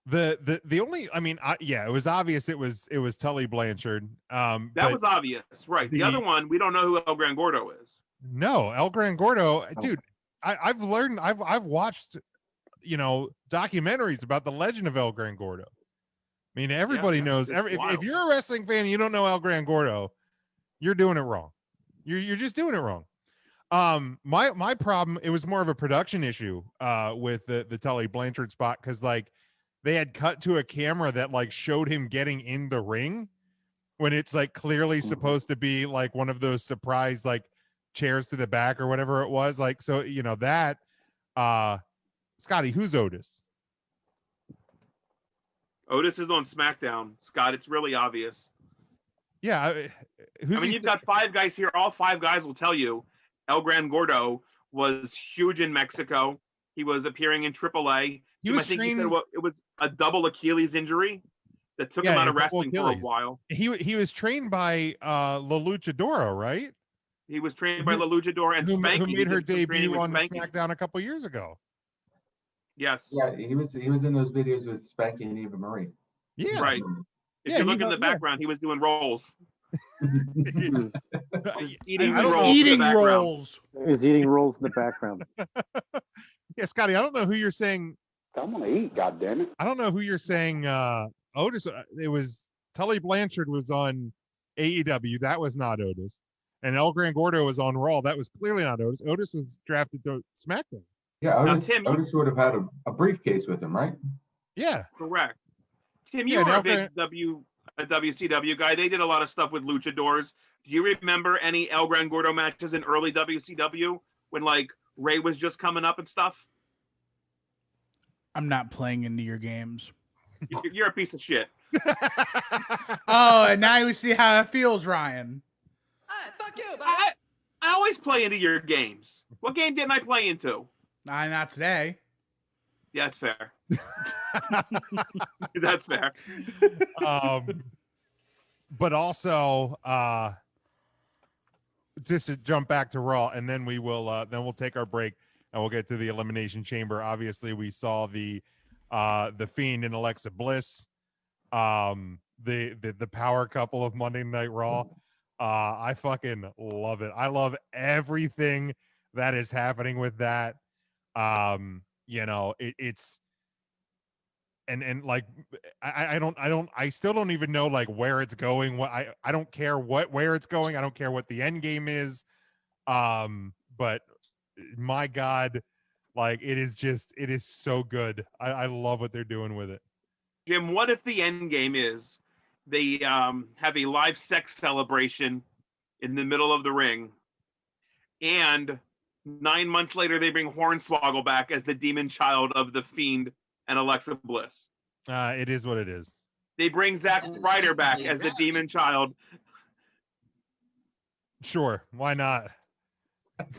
[SPEAKER 1] The only, I mean, it was obvious it was Tully Blanchard.
[SPEAKER 3] That was obvious, right? The other one, we don't know who El Gran Gordo is.
[SPEAKER 1] No, El Gran Gordo, dude. I've learned, I've watched, documentaries about the legend of El Gran Gordo. I mean, everybody knows. If you're a wrestling fan and you don't know El Gran Gordo, you're doing it wrong. You're just doing it wrong. My problem, it was more of a production issue with the Tully Blanchard spot, because like they had cut to a camera that like showed him getting in the ring when it's like clearly supposed to be like one of those surprise like chairs to the back or whatever it was. Like, so that Scotty, who's Otis?
[SPEAKER 3] Otis is on SmackDown. Scott, it's really obvious.
[SPEAKER 1] Yeah,
[SPEAKER 3] you've got 5 guys here. All 5 guys will tell you El Gran Gordo was huge in Mexico. He was appearing in AAA. He said it was a double Achilles injury that took him out of wrestling for a while.
[SPEAKER 1] He was trained by La Luchadora, right?
[SPEAKER 3] He was trained by La Luchadora and Spanky,
[SPEAKER 1] who made her debut on SmackDown a couple years ago.
[SPEAKER 3] Yes.
[SPEAKER 12] Yeah, he was in those videos with Spanky and Eva Marie.
[SPEAKER 1] Yeah.
[SPEAKER 3] Right. If you look in the background, he was doing rolls.
[SPEAKER 10] Eating rolls.
[SPEAKER 11] He's eating rolls in the background.
[SPEAKER 1] Yeah, Scotty, I don't know who you're saying.
[SPEAKER 15] I'm gonna eat, goddammit.
[SPEAKER 1] I don't know who you're saying. Otis. It was Tully Blanchard was on AEW. That was not Otis. And El Gran Gordo was on Raw. That was clearly not Otis. Otis was drafted to SmackDown.
[SPEAKER 12] Yeah, Otis would have had a briefcase with him, right?
[SPEAKER 1] Yeah.
[SPEAKER 3] Correct. Tim, you were a big WCW guy. They did a lot of stuff with luchadors. Do you remember any El Gran Gordo matches in early WCW when like Ray was just coming up and stuff?
[SPEAKER 10] I'm not playing into your games.
[SPEAKER 3] You're a piece of shit.
[SPEAKER 10] Oh, and now we see how it feels, Ryan.
[SPEAKER 3] Fuck you, I always play into your games. What game didn't I play into?
[SPEAKER 10] Not today.
[SPEAKER 3] Yeah, that's fair. That's fair.
[SPEAKER 1] But also, just to jump back to Raw, and then we'll take our break and we'll get to the Elimination Chamber. Obviously, we saw the Fiend and Alexa Bliss, the power couple of Monday Night Raw. I fucking love it. I love everything that is happening with that. It's and like I still don't even know like where it's going. I don't care where it's going. I don't care what the end game is. But my God, like it is so good. I love what they're doing with it.
[SPEAKER 3] Jim, what if the end game is they have a live sex celebration in the middle of the ring, and 9 months later they bring Hornswoggle back as the demon child of the Fiend and Alexa Bliss?
[SPEAKER 1] It is what it is.
[SPEAKER 3] They bring Zack Ryder back as the demon child.
[SPEAKER 1] Sure, why not?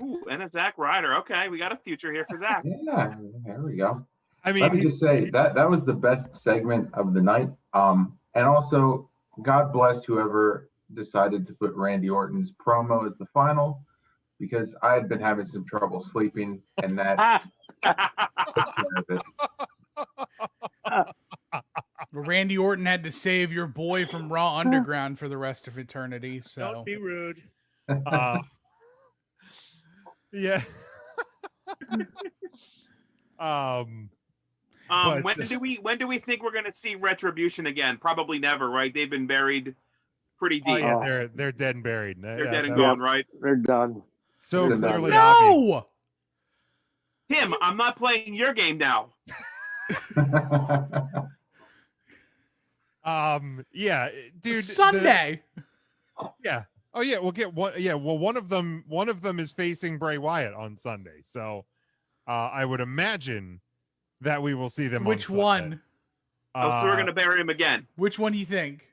[SPEAKER 3] Ooh, and it's Zack Ryder. Okay, we got a future here for Zack.
[SPEAKER 12] Yeah, there we go.
[SPEAKER 1] I mean,
[SPEAKER 12] let me just say that was the best segment of the night. And also, God bless whoever decided to put Randy Orton's promo as the final, because I had been having some trouble sleeping, and that.
[SPEAKER 10] Randy Orton had to save your boy from Raw Underground for the rest of eternity. So
[SPEAKER 8] don't be rude.
[SPEAKER 1] Yeah.
[SPEAKER 3] When do we think we're going to see Retribution again? Probably never, right? They've been buried pretty deep.
[SPEAKER 1] Oh, yeah, they're dead and buried.
[SPEAKER 3] They're dead and gone, right?
[SPEAKER 11] They're done.
[SPEAKER 1] So clearly
[SPEAKER 10] no.
[SPEAKER 3] Tim, I'm not playing your game now.
[SPEAKER 1] Yeah, dude.
[SPEAKER 10] Sunday.
[SPEAKER 1] Yeah. Oh yeah, we'll get one. Yeah, well, one of them is facing Bray Wyatt on Sunday. So, I would imagine that we will see them.
[SPEAKER 10] Which
[SPEAKER 1] on
[SPEAKER 10] one?
[SPEAKER 3] So we're gonna bury him again.
[SPEAKER 10] Which one do you think?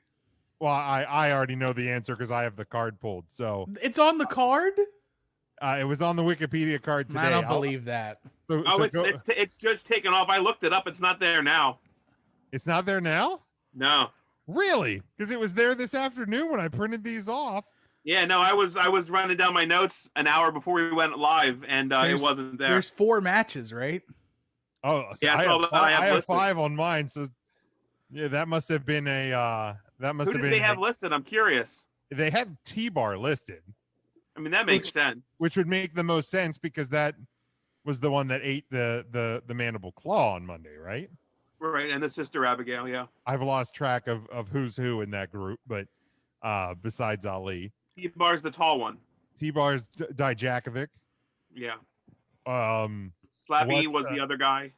[SPEAKER 1] Well, I already know the answer because I have the card pulled. So
[SPEAKER 10] it's on the card.
[SPEAKER 1] It was on the Wikipedia card today.
[SPEAKER 10] I don't believe that.
[SPEAKER 3] It's just taken off. I looked it up. It's not there now.
[SPEAKER 1] It's not there now?
[SPEAKER 3] No.
[SPEAKER 1] Really? Because it was there this afternoon when I printed these off.
[SPEAKER 3] Yeah, no, I was running down my notes an hour before we went live, and it wasn't there.
[SPEAKER 10] There's 4 matches, right?
[SPEAKER 1] Oh, so
[SPEAKER 3] yeah,
[SPEAKER 1] I have 5 on mine. So yeah, that must have been a
[SPEAKER 3] Who did they have listed? I'm curious.
[SPEAKER 1] They had T-Bar listed.
[SPEAKER 3] I mean, that makes sense.
[SPEAKER 1] Which would make the most sense because that was the one that ate the mandible claw on Monday, right?
[SPEAKER 3] Right, and the Sister Abigail, yeah.
[SPEAKER 1] I've lost track of who's who in that group, but besides Ali.
[SPEAKER 3] T-Bar's the tall one.
[SPEAKER 1] T-Bar's Dijakovic.
[SPEAKER 3] Yeah.
[SPEAKER 1] Slavy
[SPEAKER 3] was the other guy,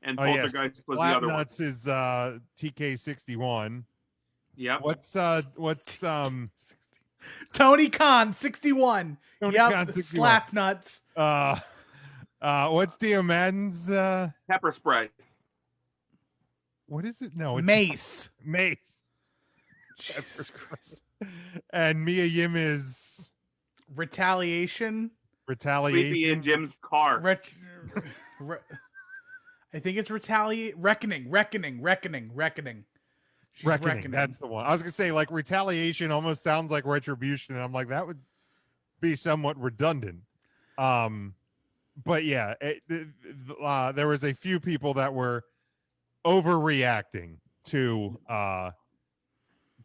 [SPEAKER 3] and Poltergeist was the other one.
[SPEAKER 1] Slapnuts is TK61.
[SPEAKER 3] Yep.
[SPEAKER 1] What's
[SPEAKER 10] Tony Khan 61.
[SPEAKER 1] Tony
[SPEAKER 10] yep.
[SPEAKER 1] Khan 61.
[SPEAKER 10] Slapnuts.
[SPEAKER 1] What's Dio Madden's
[SPEAKER 3] pepper spray?
[SPEAKER 1] What is it? No, it's
[SPEAKER 10] Mace.
[SPEAKER 1] Mace.
[SPEAKER 10] Jesus Christ.
[SPEAKER 1] And Mia Yim is
[SPEAKER 10] Retaliation.
[SPEAKER 3] Sleepy in Jim's car.
[SPEAKER 10] I think it's Reckoning. She's reckoning.
[SPEAKER 1] That's the one. I was gonna say like Retaliation almost sounds like Retribution, and I'm like that would be somewhat redundant. But yeah, there was a few people that were overreacting to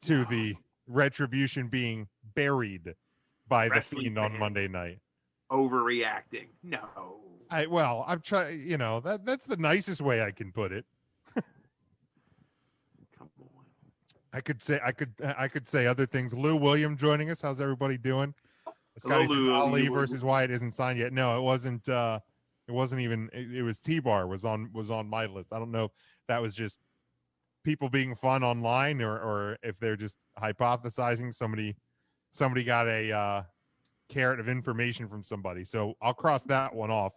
[SPEAKER 1] the Retribution being buried by the Fiend on Monday night.
[SPEAKER 3] Overreacting. No.
[SPEAKER 1] I'm trying. That's the nicest way I can put it.
[SPEAKER 3] Come on.
[SPEAKER 1] I could say other things. Lou William joining us. How's everybody doing? Scotty says Ali versus Wyatt isn't signed yet. No, it wasn't. It wasn't even. It was T-Bar was on my list. I don't know if that was just people being fun online or if they're just hypothesizing. Somebody got a carrot of information from somebody. So I'll cross that one off.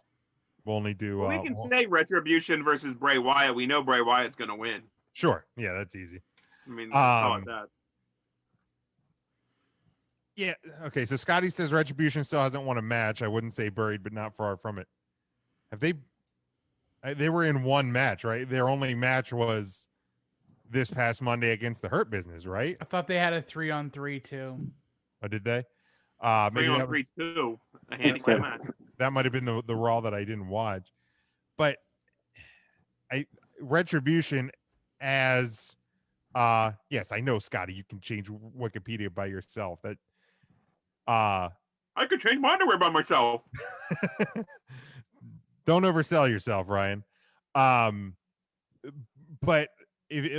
[SPEAKER 1] We'll only do.
[SPEAKER 3] We can say Retribution versus Bray Wyatt. We know Bray Wyatt's going to win.
[SPEAKER 1] Sure. Yeah, that's easy.
[SPEAKER 3] I mean, call it that.
[SPEAKER 1] Yeah. Okay. So Scotty says Retribution still hasn't won a match. I wouldn't say buried, but not far from it. Have they? They were in one match, right? Their only match was this past Monday against the Hurt Business, right?
[SPEAKER 10] I thought they had a 3-on-3 too.
[SPEAKER 1] Oh, did they?
[SPEAKER 3] 3-on-3 too. A handicap match.
[SPEAKER 1] That might have been the Raw that I didn't watch, but Retribution as yes, I know, Scotty, you can change Wikipedia by yourself. That
[SPEAKER 3] I could change my underwear by myself.
[SPEAKER 1] Don't oversell yourself, Ryan. But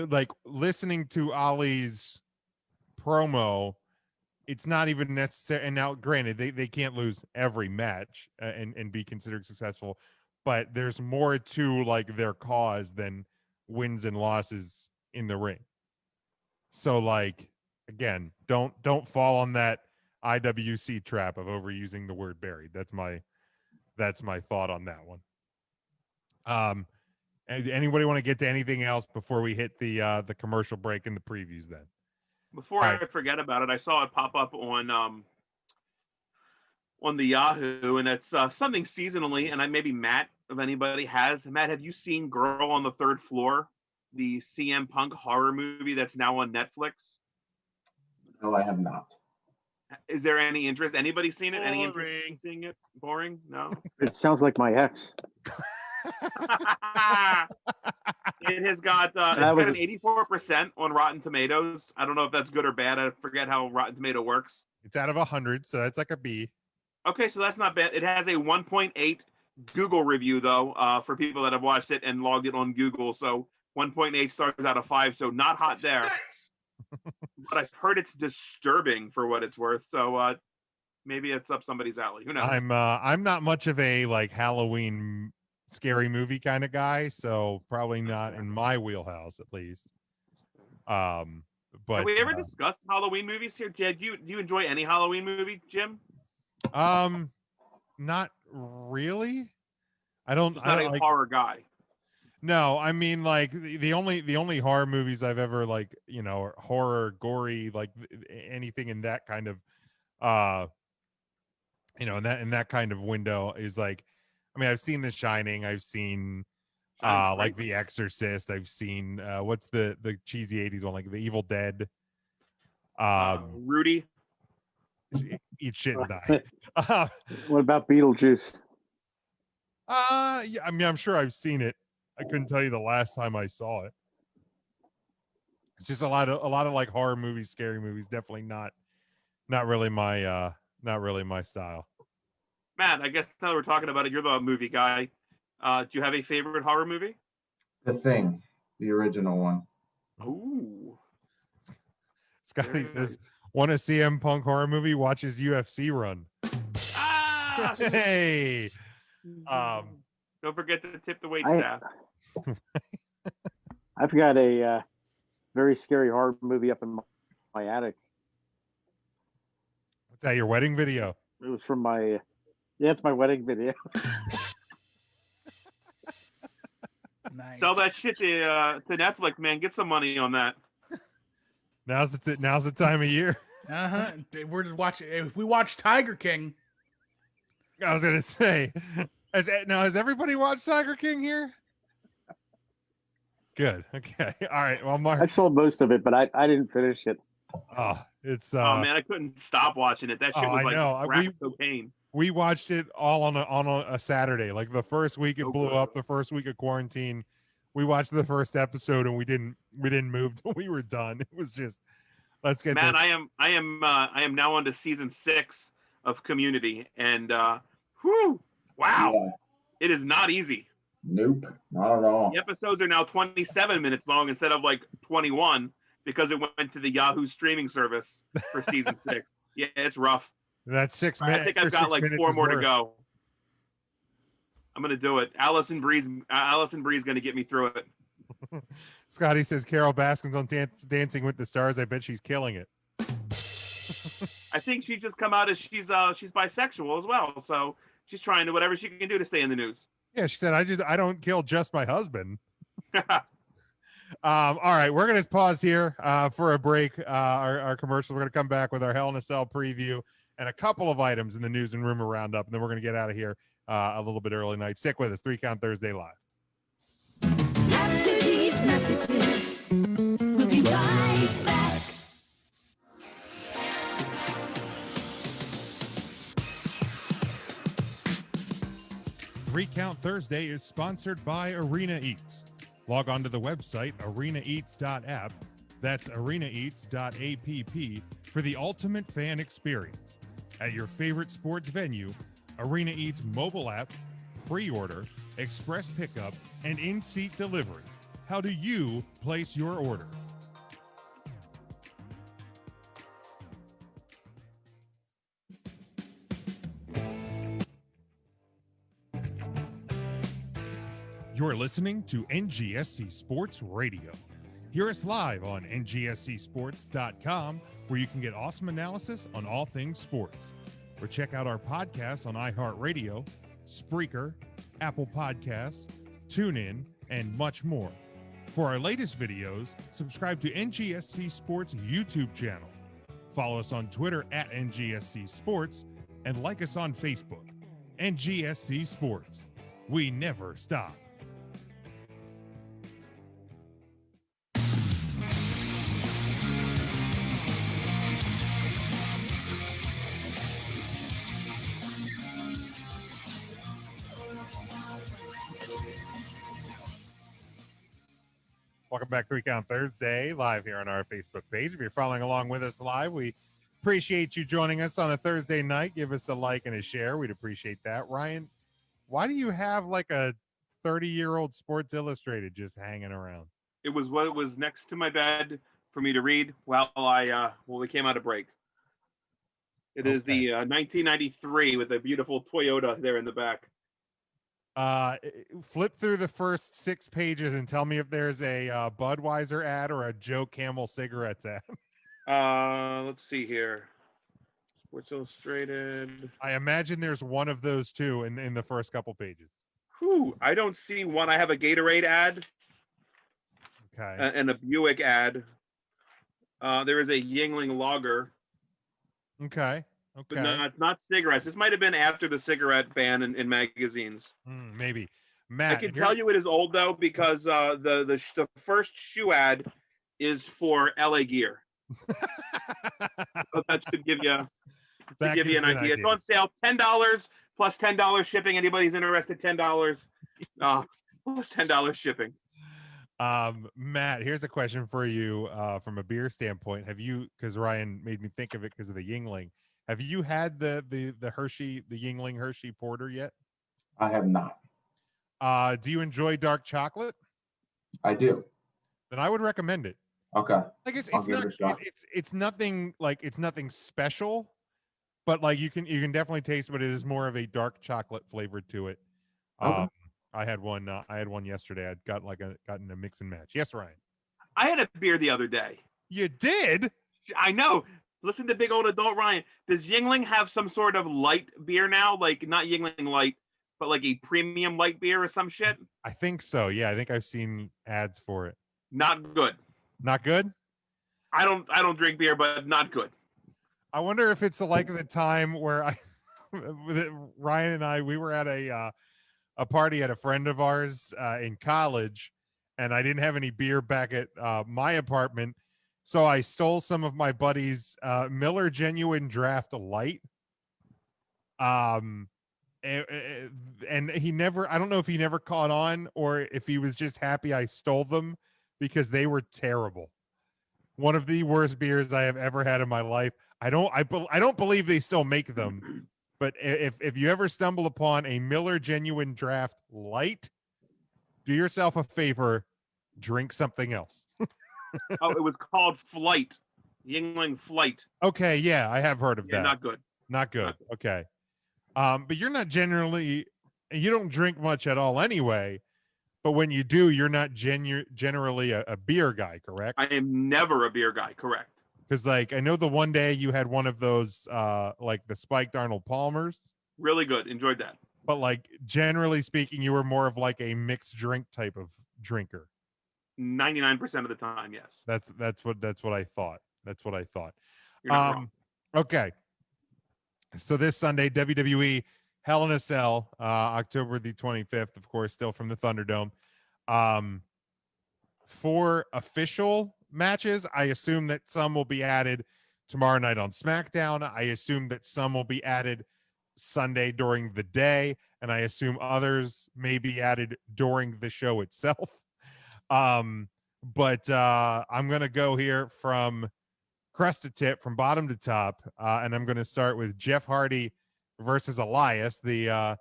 [SPEAKER 1] like listening to Ali's promo, it's not even necessary. And now, granted, they can't lose every match and be considered successful, but there's more to like their cause than wins and losses in the ring. So, like, again, don't fall on that IWC trap of overusing the word buried. That's my thought on that one. And anybody want to get to anything else before we hit the commercial break and the previews then?
[SPEAKER 3] Before I forget about it, I saw it pop up on the Yahoo, and it's something seasonally, and maybe Matt, if anybody has. Matt, have you seen Girl on the Third Floor, the CM Punk horror movie that's now on Netflix?
[SPEAKER 12] No, I have not.
[SPEAKER 3] Is there any interest? Anybody seen it? Any interest in seeing it? Boring? No?
[SPEAKER 11] It sounds like my ex.
[SPEAKER 3] It has got an 84% on Rotten Tomatoes. I don't know if that's good or bad. I forget how Rotten Tomato works.
[SPEAKER 1] It's out of 100, so that's like a B.
[SPEAKER 3] Okay, so that's not bad. It has a 1.8 Google review, though, for people that have watched it and logged it on Google. So 1.8 stars out of 5, so not hot there. But I've heard it's disturbing for what it's worth. So maybe it's up somebody's alley. Who knows?
[SPEAKER 1] I'm not much of a like Halloween scary movie kind of guy, so probably not in my wheelhouse at least. But
[SPEAKER 3] have we ever discussed Halloween movies here, Jed? Do you enjoy any Halloween movie, Jim?
[SPEAKER 1] Not really.
[SPEAKER 3] He's not a
[SPEAKER 1] like
[SPEAKER 3] horror guy.
[SPEAKER 1] No, I mean like the only horror movies I've ever like, horror, gory, like anything in that kind of uh in that kind of window is like, I mean, I've seen The Shining, I've seen like The Exorcist, I've seen what's the cheesy 80s one, like The Evil Dead,
[SPEAKER 3] Rudy,
[SPEAKER 1] eat shit and die.
[SPEAKER 11] What about Beetlejuice?
[SPEAKER 1] Yeah, I mean, I'm sure I've seen it. I couldn't tell you the last time I saw it. It's just a lot of like horror movies, scary movies. Definitely not really my style.
[SPEAKER 3] Matt, I guess now that we're talking about it, you're the movie guy. Do you have a favorite horror movie?
[SPEAKER 12] The Thing, the original one.
[SPEAKER 3] Ooh.
[SPEAKER 1] Scotty says, want a CM Punk horror movie? Watch his UFC run.
[SPEAKER 3] Ah!
[SPEAKER 1] Hey.
[SPEAKER 3] Don't forget to tip the wait
[SPEAKER 11] I-
[SPEAKER 3] staff.
[SPEAKER 11] I've got a very scary horror movie up in my attic.
[SPEAKER 1] What's that, your wedding video?
[SPEAKER 11] It was from my, it's my wedding video.
[SPEAKER 10] Nice.
[SPEAKER 3] Sell that shit to Netflix, man. Get some money on that.
[SPEAKER 1] Now's the time of year.
[SPEAKER 10] We're to watch. If we watch Tiger King,
[SPEAKER 1] I was gonna say, has everybody watched Tiger King here? Good. Okay. All right. Well, Mark.
[SPEAKER 11] I sold most of it, but I didn't finish it.
[SPEAKER 1] Oh, it's
[SPEAKER 3] Oh man, I couldn't stop watching it. That shit was
[SPEAKER 1] I know.
[SPEAKER 3] like crack cocaine.
[SPEAKER 1] We watched it all on a Saturday. Like the first week it blew up, the first week of quarantine. We watched the first episode and we didn't move till we were done. It was just, let's get
[SPEAKER 3] Man,
[SPEAKER 1] this.
[SPEAKER 3] I am now on to season 6 of Community, and whew, wow,
[SPEAKER 12] Yeah.
[SPEAKER 3] it is not easy.
[SPEAKER 12] Nope, not at all.
[SPEAKER 3] The episodes are now 27 minutes long instead of like 21 because it went to the Yahoo streaming service for season 6. Yeah, it's rough.
[SPEAKER 1] That's 6
[SPEAKER 3] I
[SPEAKER 1] minutes.
[SPEAKER 3] think I've got like 4 more to go. I'm gonna do it. Allison Bree's gonna get me through it.
[SPEAKER 1] Scotty says Carol Baskin's on Dancing with the Stars. I bet she's killing it.
[SPEAKER 3] I think she just come out as she's bisexual as well, so she's trying to whatever she can do to stay in the news.
[SPEAKER 1] Yeah, she said, I don't kill just my husband. All right, we're gonna pause here for a break. Our commercial. We're gonna come back with our Hell in a Cell preview and a couple of items in the news and rumor roundup, and then we're gonna get out of here a little bit early night. Stick with us. 3 Count Thursday live.
[SPEAKER 4] After these messages, we'll be right back.
[SPEAKER 1] Three Count Thursday is sponsored by Arena Eats. Log on to the website arenaeats.app. That's arenaeats.app for the ultimate fan experience. At your favorite sports venue, Arena Eats mobile app, pre-order, express pickup, and in-seat delivery. How do you place your order? You're listening to NGSC Sports Radio. Hear us live on ngscsports.com, where you can get awesome analysis on all things sports. Or check out our podcasts on iHeartRadio, Spreaker, Apple Podcasts, TuneIn, and much more. For our latest videos, subscribe to NGSC Sports YouTube channel. Follow us on Twitter at NGSC Sports, and like us on Facebook. NGSC Sports. We never stop. Welcome back, 3 Count Thursday, live here on our Facebook page. If you're following along with us live, we appreciate you joining us on a Thursday night. Give us a like and a share. We'd appreciate that. Ryan, why do you have like a 30-year-old Sports Illustrated just hanging around?
[SPEAKER 3] It was what was next to my bed for me to read while we came out of break. It is the 1993 with a beautiful Toyota there in the back.
[SPEAKER 1] Flip through the first 6 pages and tell me if there's a Budweiser ad or a Joe Camel cigarettes ad.
[SPEAKER 3] Let's see here. Sports Illustrated.
[SPEAKER 1] I imagine there's one of those two in the first couple pages.
[SPEAKER 3] I don't see one. I have a Gatorade ad.
[SPEAKER 1] Okay.
[SPEAKER 3] And a Buick ad. There is a Yingling Lager.
[SPEAKER 1] Okay.
[SPEAKER 3] But no, it's not cigarettes. This might have been after the cigarette ban in magazines.
[SPEAKER 1] Maybe.
[SPEAKER 3] I
[SPEAKER 1] Matt,
[SPEAKER 3] can tell you it is old though because the first shoe ad is for LA Gear. So that should give you
[SPEAKER 1] That gives
[SPEAKER 3] an
[SPEAKER 1] you an
[SPEAKER 3] idea. It's
[SPEAKER 1] idea.
[SPEAKER 3] on sale, $10 plus $10 shipping. Anybody's interested, $10 plus $10 shipping.
[SPEAKER 1] Matt, here's a question for you from a beer standpoint. Have you, because Ryan made me think of it because of the Yingling, have you had the Hershey, the Yingling Hershey Porter yet?
[SPEAKER 12] I have not.
[SPEAKER 1] Do you enjoy dark chocolate?
[SPEAKER 12] I do.
[SPEAKER 1] Then I would recommend it.
[SPEAKER 12] Okay.
[SPEAKER 1] Like it's
[SPEAKER 12] I'll give
[SPEAKER 1] not
[SPEAKER 12] it a shot.
[SPEAKER 1] it's nothing like it's nothing special, but like you can definitely taste, but it is more of a dark chocolate flavor to it.
[SPEAKER 12] Okay.
[SPEAKER 1] I had one yesterday. I'd gotten a mix and match. Yes, Ryan.
[SPEAKER 3] I had a beer the other day.
[SPEAKER 1] You did?
[SPEAKER 3] I know. Listen to big old adult Ryan. Does Yingling have some sort of light beer now? Like not Yingling light, but like a premium light beer or some shit?
[SPEAKER 1] I think so. Yeah, I think I've seen ads for it.
[SPEAKER 3] Not good.
[SPEAKER 1] Not good?
[SPEAKER 3] I don't drink beer, but not good.
[SPEAKER 1] I wonder if it's like the time where Ryan and I, we were at a party at a friend of ours in college, and I didn't have any beer back at my apartment, so I stole some of my buddy's Miller Genuine Draft Light. And he never, I don't know if he never caught on or if he was just happy I stole them because they were terrible. One of the worst beers I have ever had in my life. I don't believe they still make them, but if you ever stumble upon a Miller Genuine Draft Light, do yourself a favor, drink something else.
[SPEAKER 3] Oh, it was called Flight. Yingling Flight.
[SPEAKER 1] Okay, yeah, I have heard of that.
[SPEAKER 3] Not good.
[SPEAKER 1] Not good. Okay. But you're not you don't drink much at all anyway, but when you do, you're not generally a beer guy, correct?
[SPEAKER 3] I am never a beer guy, correct.
[SPEAKER 1] Because like I know the one day you had one of those like the spiked Arnold Palmers.
[SPEAKER 3] Really good. Enjoyed that.
[SPEAKER 1] But like generally speaking, you were more of like a mixed drink type of drinker.
[SPEAKER 3] 99% of the time, yes.
[SPEAKER 1] That's what I thought. That's what I thought.
[SPEAKER 3] You're not wrong.
[SPEAKER 1] Okay. So this Sunday, WWE Hell in a Cell, October the 25th, of course, still from the Thunderdome. For official matches, I assume that some will be added tomorrow night on SmackDown. I assume that some will be added Sunday during the day, and I assume others may be added during the show itself. But I'm going to go here from crust to tip, from bottom to top, and I'm going to start with Jeff Hardy versus Elias. The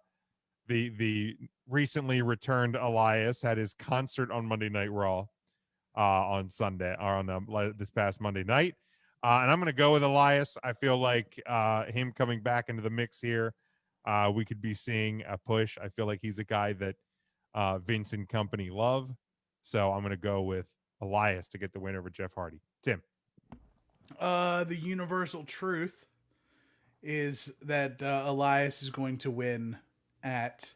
[SPEAKER 1] recently returned Elias had his concert on Monday Night Raw on Sunday, or on this past Monday night. And I'm going to go with Elias. I feel like him coming back into the mix here, we could be seeing a push. I feel like he's a guy that Vince and company love. So I'm going to go with Elias to get the win over Jeff Hardy. Tim.
[SPEAKER 10] The universal truth is that Elias is going to win at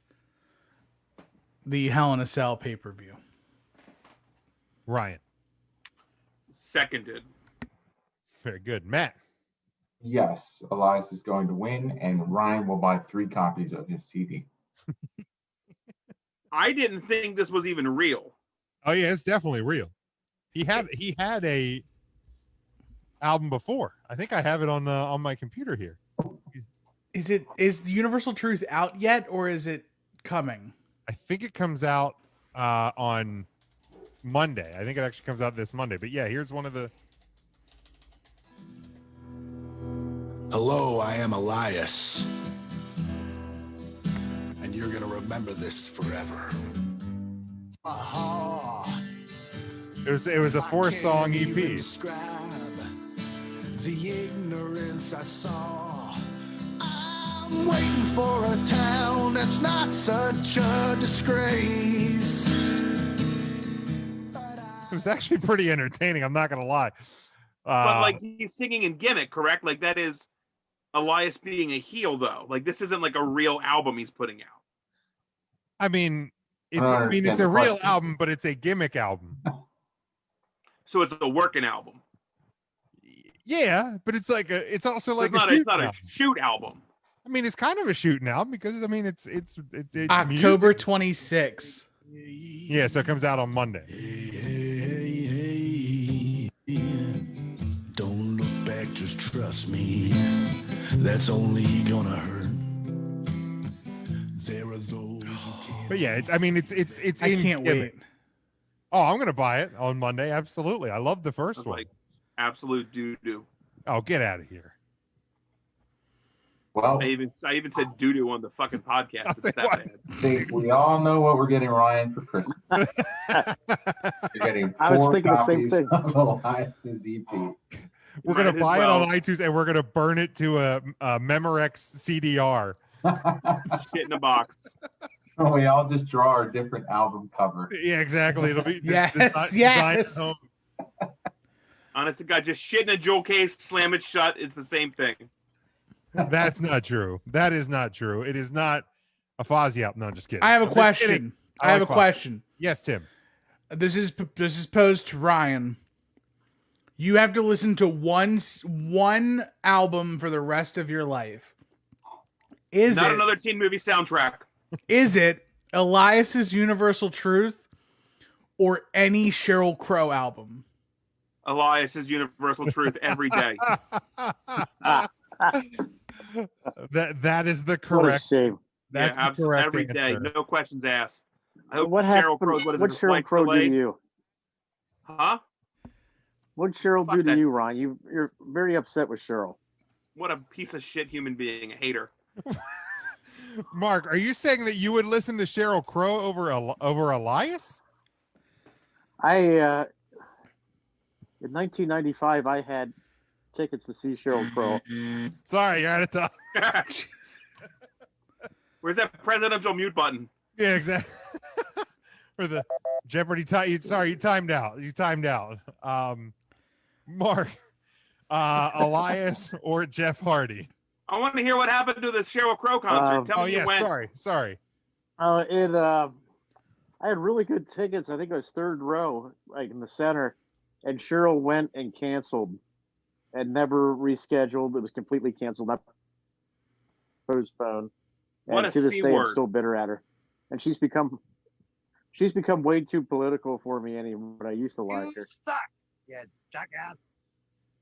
[SPEAKER 10] the Hell in a Cell pay-per-view.
[SPEAKER 1] Ryan.
[SPEAKER 3] Seconded.
[SPEAKER 1] Very good. Matt.
[SPEAKER 12] Yes, Elias is going to win, and Ryan will buy 3 copies of his CD.
[SPEAKER 3] I didn't think this was even real.
[SPEAKER 1] Oh yeah, it's definitely real. He had a album before. I think I have it on my computer here.
[SPEAKER 10] Is the Universal Truth out yet, or is it coming?
[SPEAKER 1] I think it comes out on Monday. I think it actually comes out this Monday. But yeah, here's one of the.
[SPEAKER 9] Hello, I am Elias. And you're going to remember this forever.
[SPEAKER 1] It was a 4-song EP.
[SPEAKER 9] The ignorance I saw. I'm waiting for a town that's not such a disgrace.
[SPEAKER 1] It was actually pretty entertaining. I'm not gonna lie.
[SPEAKER 3] But like he's singing in gimmick, correct? Like that is Elias being a heel, though. Like this isn't like a real album he's putting out.
[SPEAKER 1] I mean, it's
[SPEAKER 12] don't
[SPEAKER 1] I mean, it's
[SPEAKER 12] understand
[SPEAKER 1] a
[SPEAKER 12] the
[SPEAKER 1] real
[SPEAKER 12] question.
[SPEAKER 1] album, but it's a gimmick album.
[SPEAKER 3] So it's a working album.
[SPEAKER 1] Yeah, but it's like it's also like
[SPEAKER 3] It's not a shoot album.
[SPEAKER 1] I mean, it's kind of a shooting album because I mean, it's
[SPEAKER 10] October
[SPEAKER 1] music.
[SPEAKER 10] 26th.
[SPEAKER 1] Yeah, so it comes out on Monday.
[SPEAKER 9] Don't look back, just trust me. That's only gonna hurt. There are those who can't.
[SPEAKER 1] But yeah, I mean, it's
[SPEAKER 10] I
[SPEAKER 1] in
[SPEAKER 10] can't
[SPEAKER 1] gimmick.
[SPEAKER 10] wait.
[SPEAKER 1] Oh, I'm gonna buy it on Monday. Absolutely, I love the first one.
[SPEAKER 3] Like absolute doo-doo.
[SPEAKER 1] Oh, get out of here.
[SPEAKER 12] Well,
[SPEAKER 3] I even said doo-doo on the fucking podcast. It's that bad.
[SPEAKER 12] see, we all know what we're getting Ryan for Christmas. You're getting
[SPEAKER 11] I was
[SPEAKER 12] 4
[SPEAKER 11] thinking the same
[SPEAKER 12] copies
[SPEAKER 11] thing.
[SPEAKER 12] of Elias's EP.
[SPEAKER 1] We're gonna
[SPEAKER 3] Might as
[SPEAKER 1] buy it
[SPEAKER 3] well.
[SPEAKER 1] on iTunes and we're gonna burn it to a Memorex CDR.
[SPEAKER 3] Shit in a box.
[SPEAKER 12] And we all just draw our different album cover.
[SPEAKER 1] Yeah, exactly. It'll be
[SPEAKER 10] Yes,
[SPEAKER 1] designed
[SPEAKER 10] yes.
[SPEAKER 1] home.
[SPEAKER 3] Honest to God, just shit in a jewel case, slam it shut. It's the same thing.
[SPEAKER 1] That's not true. That is not true. It is not a Fozzy album. No, I'm just kidding.
[SPEAKER 10] I have a
[SPEAKER 1] I'm just kidding.
[SPEAKER 10] question. I have a
[SPEAKER 1] like Fozzy.
[SPEAKER 10] question.
[SPEAKER 1] Yes, Tim.
[SPEAKER 10] This is posed to Ryan. You have to listen to one album for the rest of your life.
[SPEAKER 3] Not another teen movie soundtrack.
[SPEAKER 10] Is it Elias's Universal Truth or any Sheryl Crow album?
[SPEAKER 3] Elias's Universal Truth every day.
[SPEAKER 1] That is the
[SPEAKER 11] What a
[SPEAKER 1] correct.
[SPEAKER 11] shame.
[SPEAKER 1] That's
[SPEAKER 3] yeah,
[SPEAKER 1] the correct
[SPEAKER 3] every day.
[SPEAKER 1] answer.
[SPEAKER 3] No questions asked. I hope
[SPEAKER 11] What
[SPEAKER 3] Sheryl
[SPEAKER 11] happened?
[SPEAKER 3] Crow's what is
[SPEAKER 11] What
[SPEAKER 3] it?
[SPEAKER 11] Cheryl
[SPEAKER 3] Flight
[SPEAKER 11] Crow do to
[SPEAKER 3] delay?
[SPEAKER 11] you?
[SPEAKER 3] Huh?
[SPEAKER 11] What Cheryl
[SPEAKER 3] Fuck
[SPEAKER 11] do to
[SPEAKER 3] that.
[SPEAKER 11] you, Ryan? You're very upset with Cheryl.
[SPEAKER 3] What a piece of shit human being. I hate her.
[SPEAKER 1] Mark, are you saying that you would listen to Sheryl Crow over Elias?
[SPEAKER 11] In 1995, I had tickets to see Sheryl Crow.
[SPEAKER 1] Sorry, you're out of time.
[SPEAKER 3] Where's that presidential mute button?
[SPEAKER 1] Yeah, exactly. For the Jeopardy time. Sorry, you timed out. Mark, Elias or Jeff Hardy?
[SPEAKER 3] I want to hear what happened to the Sheryl Crow concert. Tell
[SPEAKER 1] Oh
[SPEAKER 3] me
[SPEAKER 1] yeah,
[SPEAKER 3] you went.
[SPEAKER 1] sorry.
[SPEAKER 11] I had really good tickets. I think it was third row, like in the center, and Cheryl went and canceled, and never rescheduled. It was completely canceled, not postponed.
[SPEAKER 3] What
[SPEAKER 11] And
[SPEAKER 3] a
[SPEAKER 11] to this
[SPEAKER 3] C
[SPEAKER 11] day, I'm
[SPEAKER 3] word.
[SPEAKER 11] still bitter at her. And she's become way too political for me anymore. But I used to like her.
[SPEAKER 14] Suck, you jackass.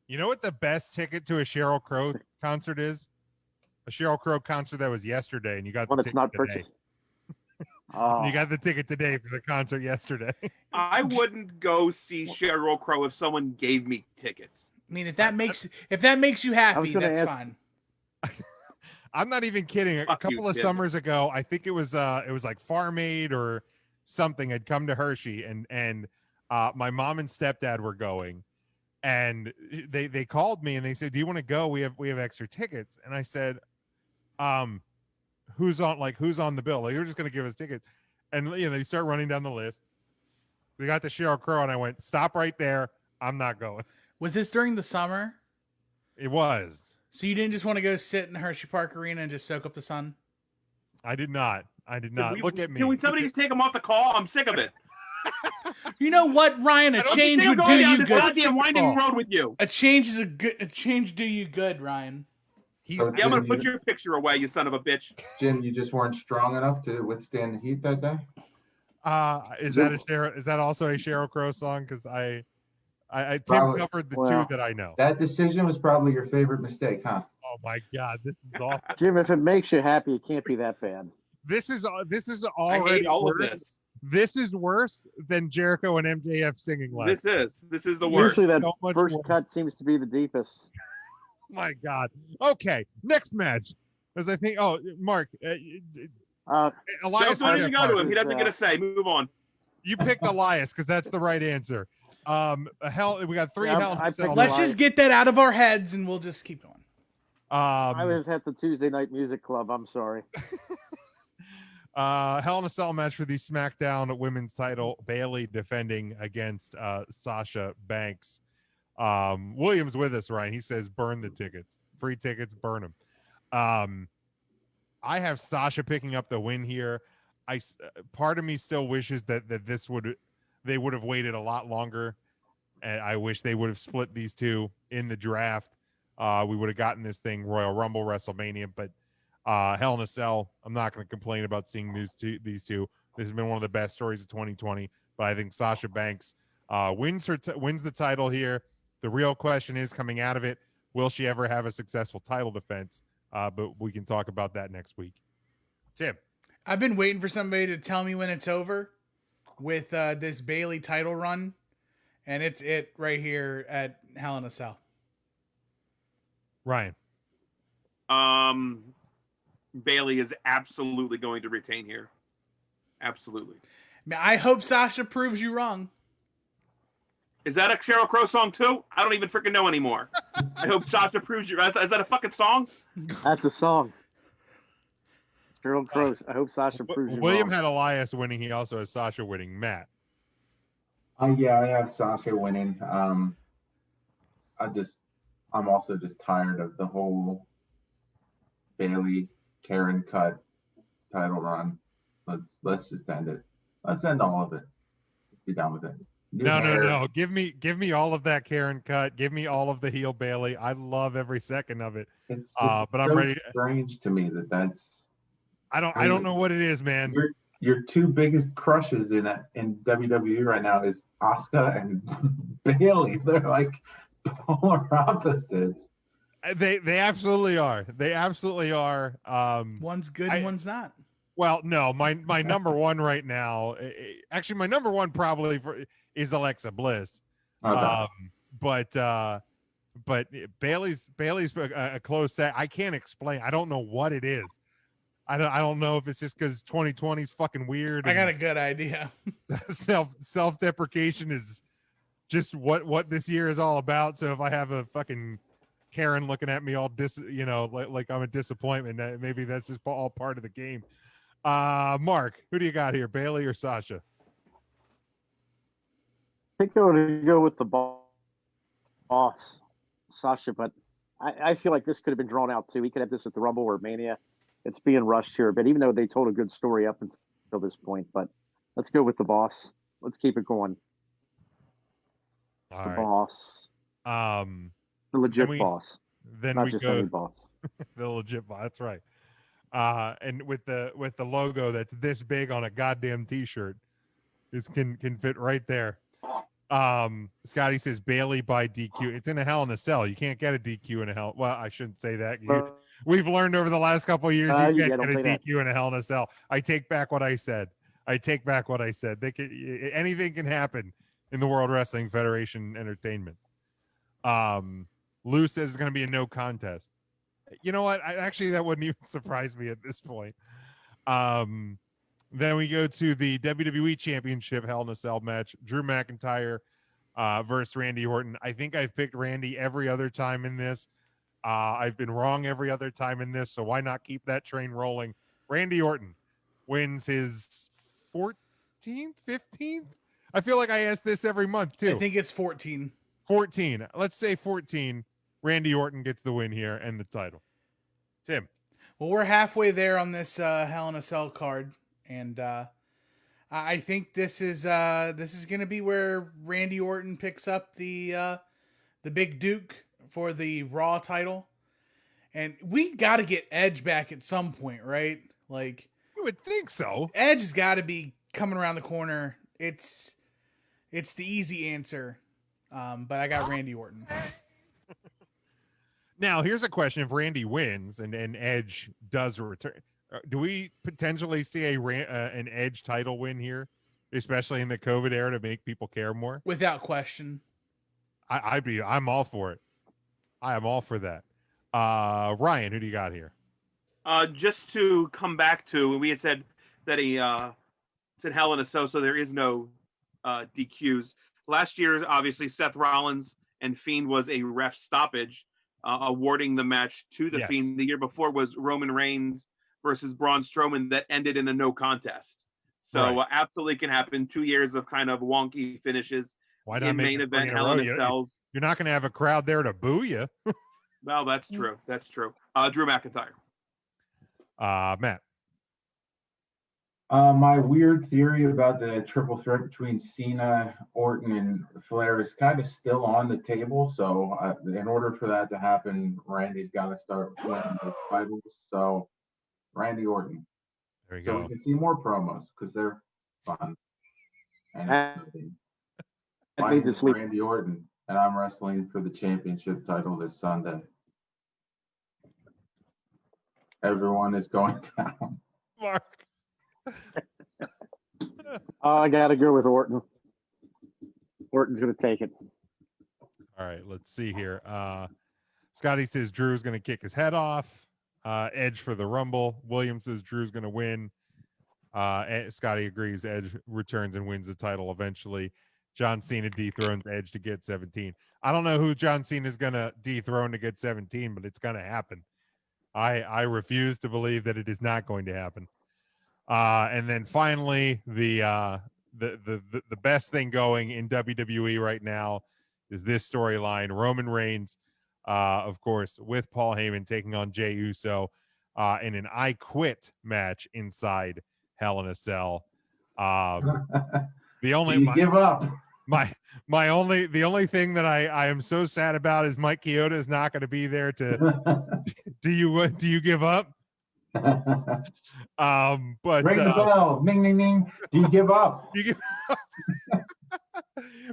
[SPEAKER 1] You know what the best ticket to a Sheryl Crow concert is? A Sheryl Crow concert that was yesterday, and you got
[SPEAKER 11] When
[SPEAKER 1] the
[SPEAKER 11] it's
[SPEAKER 1] ticket
[SPEAKER 11] not
[SPEAKER 1] today.
[SPEAKER 11] purchased. Oh.
[SPEAKER 1] You got the ticket today for the concert yesterday.
[SPEAKER 3] I wouldn't go see Sheryl Crow if someone gave me tickets.
[SPEAKER 10] I mean, if that makes you happy,
[SPEAKER 11] gonna
[SPEAKER 10] that's
[SPEAKER 11] ask-
[SPEAKER 10] fine.
[SPEAKER 1] I'm not even kidding. A
[SPEAKER 3] Fuck you,
[SPEAKER 1] couple of
[SPEAKER 3] kid.
[SPEAKER 1] summers ago, I think it was like Farm Aid or something had come to Hershey, and my mom and stepdad were going, and they called me and they said, "Do you want to go? We have extra tickets." And I said, who's on the bill? Like, they're just gonna give us tickets. And they start running down the list. We got to Sheryl Crow, and I went, "Stop right there. I'm not going."
[SPEAKER 10] Was this during the summer?
[SPEAKER 1] It was.
[SPEAKER 10] So you didn't just want to go sit in Hershey Park Arena and just soak up the sun?
[SPEAKER 1] I did not. Look at me.
[SPEAKER 3] Can somebody just take him off the call? I'm sick of it.
[SPEAKER 10] You know what, Ryan? A
[SPEAKER 3] I don't
[SPEAKER 10] change
[SPEAKER 3] think
[SPEAKER 10] would
[SPEAKER 3] I'm
[SPEAKER 10] do
[SPEAKER 3] going down
[SPEAKER 10] you
[SPEAKER 3] this
[SPEAKER 10] good.
[SPEAKER 3] goddamn winding road with you.
[SPEAKER 10] A change do you good, Ryan.
[SPEAKER 3] Yeah, I'm gonna put your picture away, you son of a bitch.
[SPEAKER 12] Jim, you just weren't strong enough to withstand the heat that day?
[SPEAKER 1] Is that also a Sheryl Crow song? Because I Tim
[SPEAKER 12] Probably-
[SPEAKER 1] covered the
[SPEAKER 12] well,
[SPEAKER 1] two that I know.
[SPEAKER 12] That decision was probably your favorite mistake, huh?
[SPEAKER 1] Oh my God, this is awful.
[SPEAKER 11] Jim, if it makes you happy, it can't be that bad.
[SPEAKER 1] This is
[SPEAKER 3] I
[SPEAKER 1] already
[SPEAKER 3] hate all of
[SPEAKER 1] worse.
[SPEAKER 3] this.
[SPEAKER 1] This is worse than Jericho and MJF singing live.
[SPEAKER 3] This is the worst.
[SPEAKER 11] Usually that
[SPEAKER 1] So much
[SPEAKER 11] first
[SPEAKER 1] worse.
[SPEAKER 11] cut seems to be the deepest.
[SPEAKER 1] My God. Okay, next match. As I think, Mark, Elias.
[SPEAKER 3] Don't even go to him. He
[SPEAKER 11] Mark.
[SPEAKER 3] doesn't get a say. Move on.
[SPEAKER 1] You picked Elias because that's the right answer. We got three
[SPEAKER 11] Yeah,
[SPEAKER 1] Hell in a
[SPEAKER 11] I picked
[SPEAKER 1] Cell.
[SPEAKER 10] Let's just get that out of our heads and we'll just keep going.
[SPEAKER 11] I was at the Tuesday Night Music Club. I'm sorry.
[SPEAKER 1] Hell in a Cell match for the SmackDown Women's title. Bailey defending against Sasha Banks. Williams with us, Ryan. He says, burn the tickets. Free tickets, burn them. I have Sasha picking up the win here. part of me still wishes that they would have waited a lot longer. And I wish they would have split these two in the draft. We would have gotten this thing Royal Rumble, WrestleMania, but Hell in a Cell. I'm not going to complain about seeing these two. This has been one of the best stories of 2020. But I think Sasha Banks wins the title here. The real question is, coming out of it, will she ever have a successful title defense? But we can talk about that next week. Tim.
[SPEAKER 10] I've been waiting for somebody to tell me when it's over with this Bayley title run, and it's it right here at Hell in a Cell.
[SPEAKER 1] Ryan.
[SPEAKER 3] Bayley is absolutely going to retain here. Absolutely.
[SPEAKER 10] I hope Sasha proves you wrong.
[SPEAKER 3] Is that a Sheryl Crow song too? I don't even freaking know anymore. I hope Sasha proves you. Is that a fucking song?
[SPEAKER 11] That's a song. Sheryl Crow. I hope Sasha proves you
[SPEAKER 1] William
[SPEAKER 11] wrong.
[SPEAKER 1] had Elias winning. He also has Sasha winning. Matt.
[SPEAKER 12] Yeah, I have Sasha winning. I'm also just tired of the whole Bayley Karen cut title run. Let's just end it. Let's end all of it. Be done with it.
[SPEAKER 1] No. Give me all of that Karen cut. Give me all of the heel Bayley. I love every second of it.
[SPEAKER 12] It's
[SPEAKER 1] but I'm
[SPEAKER 12] so
[SPEAKER 1] ready.
[SPEAKER 12] Strange to me that's.
[SPEAKER 1] I don't know what it is, man.
[SPEAKER 12] Your two biggest crushes in WWE right now is Asuka and Bayley. They're like polar opposites.
[SPEAKER 1] They absolutely are. They absolutely are.
[SPEAKER 10] One's good and one's not.
[SPEAKER 1] Well, no, my number one right now, actually my number one probably is Alexa Bliss.
[SPEAKER 12] Okay.
[SPEAKER 1] But Bayley's a close set. I can't explain. I don't know what it is. I don't know if it's just because 2020 is fucking weird.
[SPEAKER 10] I got a good idea.
[SPEAKER 1] Self-deprecation is just what this year is all about. So if I have a fucking Karen looking at me all like I'm a disappointment, maybe that's just all part of the game. Mark, who do you got here, Bayley or Sasha?
[SPEAKER 11] I think I'm going to go with the boss, Sasha, but I feel like this could have been drawn out too. We could have this at the Rumble or Mania. It's being rushed here, but even though they told a good story up until this point, but let's go with the boss. Let's keep it going.
[SPEAKER 1] All
[SPEAKER 11] the
[SPEAKER 1] right.
[SPEAKER 11] boss. The legit boss.
[SPEAKER 1] Then
[SPEAKER 11] not
[SPEAKER 1] we
[SPEAKER 11] just
[SPEAKER 1] go
[SPEAKER 11] any boss.
[SPEAKER 1] the legit boss. That's right. And with the logo that's this big on a goddamn t-shirt, it can fit right there. Scotty says Bayley by DQ. It's in a Hell in a Cell. You can't get a DQ in a Hell. Well, I shouldn't say that. We've learned over the last couple of years you can't get a DQ in a Hell in a Cell. I take back what I said. Anything can happen in the World Wrestling Federation entertainment. Lou says it's going to be a no contest. You know what? That wouldn't even surprise me at this point. Then we go to the WWE Championship Hell in a Cell match. Drew McIntyre versus Randy Orton. I think I've picked Randy every other time in this. I've been wrong every other time in this, so why not keep that train rolling? Randy Orton wins his 14th, 15th? I feel like I ask this every month, too.
[SPEAKER 10] I think it's 14.
[SPEAKER 1] 14. Let's say 14. Randy Orton gets the win here and the title. Tim.
[SPEAKER 10] Well, we're halfway there on this Hell in a Cell card, and I think this is going to be where Randy Orton picks up the Big Duke for the Raw title, and we got to get Edge back at some point, right? Like,
[SPEAKER 1] you would think so.
[SPEAKER 10] Edge has got to be coming around the corner. It's the easy answer, but I got Randy Orton.
[SPEAKER 1] Now, here's a question. If Randy wins and Edge does return, do we potentially see an Edge title win here, especially in the COVID era, to make people care more?
[SPEAKER 10] Without question.
[SPEAKER 1] I'm all for it. I am all for that. Ryan, who do you got here?
[SPEAKER 3] Just to come back to, we had said that it's in Hell in a Cell, so there is no DQs. Last year, obviously, Seth Rollins and Fiend was a ref stoppage, awarding the match to the Fiend. The year before was Roman Reigns versus Braun Strowman that ended in a no contest. So absolutely can happen. 2 years of kind of wonky finishes.
[SPEAKER 1] Why not
[SPEAKER 3] in
[SPEAKER 1] make
[SPEAKER 3] main
[SPEAKER 1] it
[SPEAKER 3] event
[SPEAKER 1] in a
[SPEAKER 3] Hell
[SPEAKER 1] row?
[SPEAKER 3] in a Cells?
[SPEAKER 1] You're not going to have a crowd there to boo you.
[SPEAKER 3] Well, that's true. That's true. Drew McIntyre.
[SPEAKER 1] Matt.
[SPEAKER 12] My weird theory about the triple threat between Cena, Orton, and Flair is kind of still on the table. So, in order for that to happen, Randy's got to start winning the titles. So, Randy Orton.
[SPEAKER 1] There you
[SPEAKER 12] So
[SPEAKER 1] go.
[SPEAKER 12] we can see more promos because they're fun and exciting. My name is Randy Orton, and I'm wrestling for the championship title this Sunday. Everyone is going down.
[SPEAKER 1] Mark.
[SPEAKER 11] I gotta go with Orton. Orton's gonna take it.
[SPEAKER 1] All right, let's see here. Scotty says Drew's going to kick his head off. Edge for the Rumble. William says Drew's going to win. Scotty agrees. Edge returns and wins the title eventually. John Cena dethrones Edge to get 17. I don't know who John Cena is going to dethrone to get 17, but it's going to happen. I refuse to believe that it is not going to happen. And then finally, the best thing going in WWE right now is this storyline. Roman Reigns, of course, with Paul Heyman taking on Jey Uso in an I Quit match inside Hell in a Cell. The only
[SPEAKER 12] give up.
[SPEAKER 1] The only thing that I am so sad about is Mike Chioda is not going to be there to. Do you give up? But
[SPEAKER 12] Ring the bell, ding ding ding. Do you give up?
[SPEAKER 1] You give up?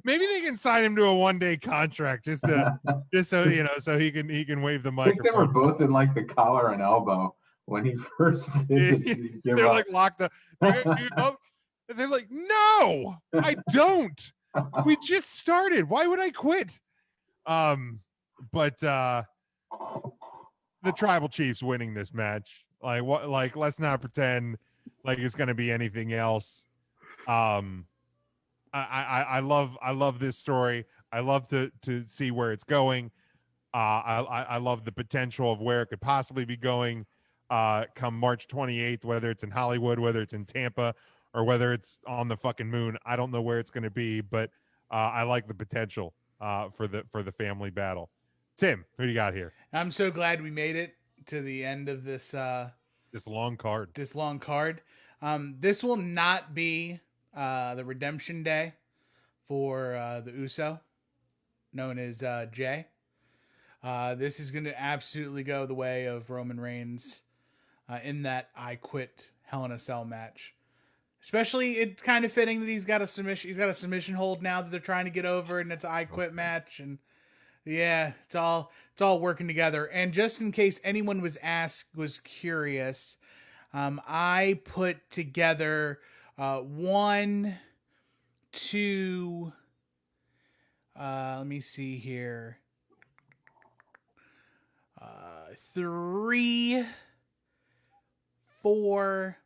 [SPEAKER 1] Maybe they can sign him to a one-day contract just so you know, so he can wave the
[SPEAKER 12] I think they were
[SPEAKER 1] microphone.
[SPEAKER 12] both in like the collar and elbow when he first did it.
[SPEAKER 1] They're like locked up. And they're like, no, I don't. We just started. Why would I quit? But the Tribal Chiefs winning this match. Like what? Like let's not pretend like it's going to be anything else. I love this story. I love to see where it's going. I love the potential of where it could possibly be going come March 28th, whether it's in Hollywood, whether it's in Tampa, or whether it's on the fucking moon. I don't know where it's going to be, but I like the potential for the family battle. Tim, who do you got here?
[SPEAKER 10] I'm so glad we made it to the end of this
[SPEAKER 1] this long card.
[SPEAKER 10] This will not be the redemption day for the Uso, known as Jay. This is going to absolutely go the way of Roman Reigns in that I Quit Hell in a Cell match. Especially, it's kind of fitting that he's got a submission hold now that they're trying to get over, and it's an I Quit match, and yeah, it's all working together. And just in case anyone was curious, I put together 1, 2. Let me see here. 3, 4,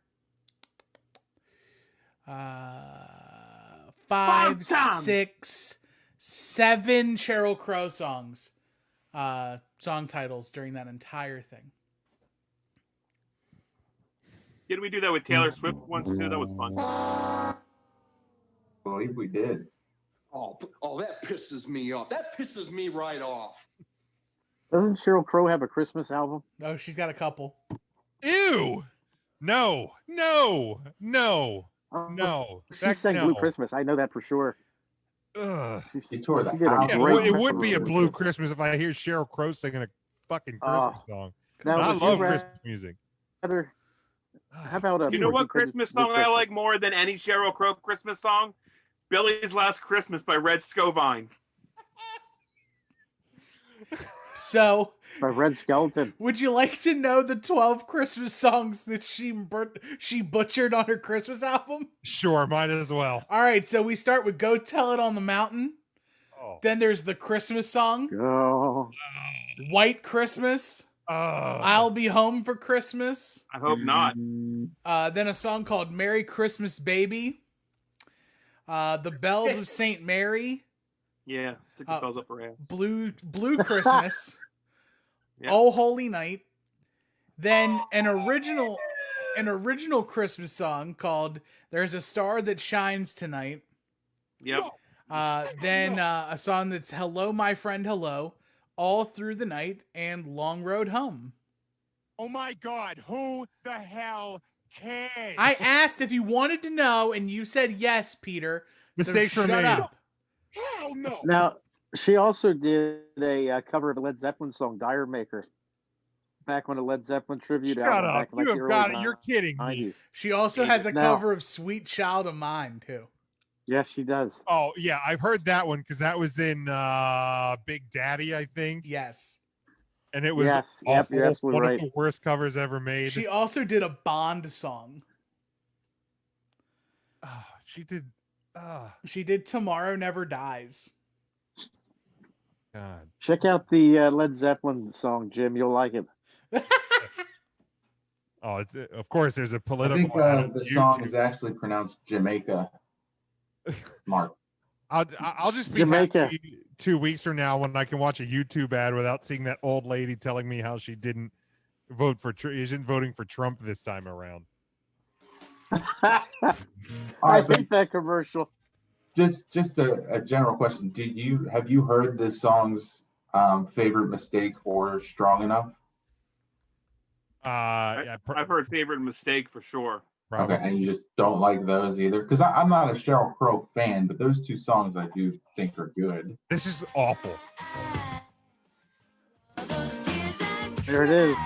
[SPEAKER 10] 5, 6, 7 Sheryl Crow songs, song titles during that entire thing.
[SPEAKER 3] Did we do that with Taylor Swift once too? That was fun.
[SPEAKER 12] I believe we did.
[SPEAKER 16] Oh, that pisses me off. That pisses me right off.
[SPEAKER 11] Doesn't Sheryl Crow have a Christmas album?
[SPEAKER 10] No, she's got a couple.
[SPEAKER 1] Ew! No.
[SPEAKER 11] She sang Blue Christmas. I know that for sure.
[SPEAKER 1] Ugh.
[SPEAKER 11] She
[SPEAKER 12] tore the
[SPEAKER 11] did a
[SPEAKER 12] house.
[SPEAKER 11] great
[SPEAKER 1] It would be a
[SPEAKER 11] Christmas
[SPEAKER 1] Blue
[SPEAKER 11] album.
[SPEAKER 1] Christmas if I hear Sheryl Crow singing a fucking Christmas song.
[SPEAKER 11] Now,
[SPEAKER 1] I
[SPEAKER 11] would you
[SPEAKER 1] love
[SPEAKER 11] rather-
[SPEAKER 1] Christmas music.
[SPEAKER 11] How about
[SPEAKER 3] You know what Christmas song I like more than any Sheryl Crow Christmas song? Billy's Last Christmas by Red Scovine.
[SPEAKER 10] So,
[SPEAKER 11] by Red Skeleton.
[SPEAKER 10] Would you like to know the 12 Christmas songs that she butchered on her Christmas album?
[SPEAKER 1] Sure, might as well.
[SPEAKER 10] All right, so we start with Go Tell It on the Mountain.
[SPEAKER 1] Oh.
[SPEAKER 10] Then there's the Christmas song.
[SPEAKER 11] Oh.
[SPEAKER 10] White Christmas. I'll Be Home for Christmas.
[SPEAKER 3] I hope not.
[SPEAKER 10] Then a song called Merry Christmas Baby. The Bells of St. Mary.
[SPEAKER 3] Yeah, stick the bells up her ass.
[SPEAKER 10] Blue Christmas.
[SPEAKER 3] Yep.
[SPEAKER 10] Oh Holy Night. Then an original Christmas song called There's a Star That Shines Tonight.
[SPEAKER 3] Yep.
[SPEAKER 10] Then a song that's Hello My Friend Hello, All Through the Night, and Long Road Home.
[SPEAKER 17] Oh my God, who the hell
[SPEAKER 1] can't.
[SPEAKER 10] I asked if you wanted to know, and you said yes, Peter.
[SPEAKER 1] Mistakes
[SPEAKER 10] so
[SPEAKER 1] were
[SPEAKER 10] shut
[SPEAKER 1] made.
[SPEAKER 10] up.
[SPEAKER 1] Hell no.
[SPEAKER 11] Now, she also did a cover of a Led Zeppelin song, Dire Maker, back when the Led Zeppelin tribute
[SPEAKER 1] Shut
[SPEAKER 11] album
[SPEAKER 1] up.
[SPEAKER 11] back in like
[SPEAKER 1] You
[SPEAKER 11] the
[SPEAKER 1] have
[SPEAKER 11] early
[SPEAKER 1] got it. You're kidding
[SPEAKER 11] 90s.
[SPEAKER 1] me.
[SPEAKER 10] She also has a
[SPEAKER 11] Now-
[SPEAKER 10] cover of "Sweet Child of Mine" too.
[SPEAKER 11] Yes, she does.
[SPEAKER 1] Oh, yeah. I've heard that one because that was in Big Daddy, I think.
[SPEAKER 10] Yes.
[SPEAKER 1] And it was
[SPEAKER 11] Yes, yep,
[SPEAKER 1] awful.
[SPEAKER 11] you're absolutely
[SPEAKER 1] One
[SPEAKER 11] right.
[SPEAKER 1] of the worst covers ever made.
[SPEAKER 10] She also did a Bond song.
[SPEAKER 1] She did.
[SPEAKER 10] She did "Tomorrow Never Dies."
[SPEAKER 1] God.
[SPEAKER 11] Check out the Led Zeppelin song, Jim. You'll like it.
[SPEAKER 1] Oh, it's of course there's a
[SPEAKER 12] I
[SPEAKER 1] political.
[SPEAKER 12] think the song is actually pronounced Jamaica. Mark.
[SPEAKER 1] I'll just be
[SPEAKER 11] Jamaica.
[SPEAKER 1] happy 2 weeks from now when I can watch a YouTube ad without seeing that old lady telling me how she didn't vote for isn't voting for Trump this time around.
[SPEAKER 11] I hate that commercial.
[SPEAKER 12] Just a general question. Have you heard this song's favorite mistake or Strong Enough?
[SPEAKER 1] Yeah,
[SPEAKER 3] I've heard "Favorite Mistake" for sure.
[SPEAKER 1] Probably.
[SPEAKER 12] Okay, and you just don't like those either? Because I'm not a Sheryl Crow fan, but those two songs I do think are good.
[SPEAKER 1] This is awful.
[SPEAKER 11] There it is.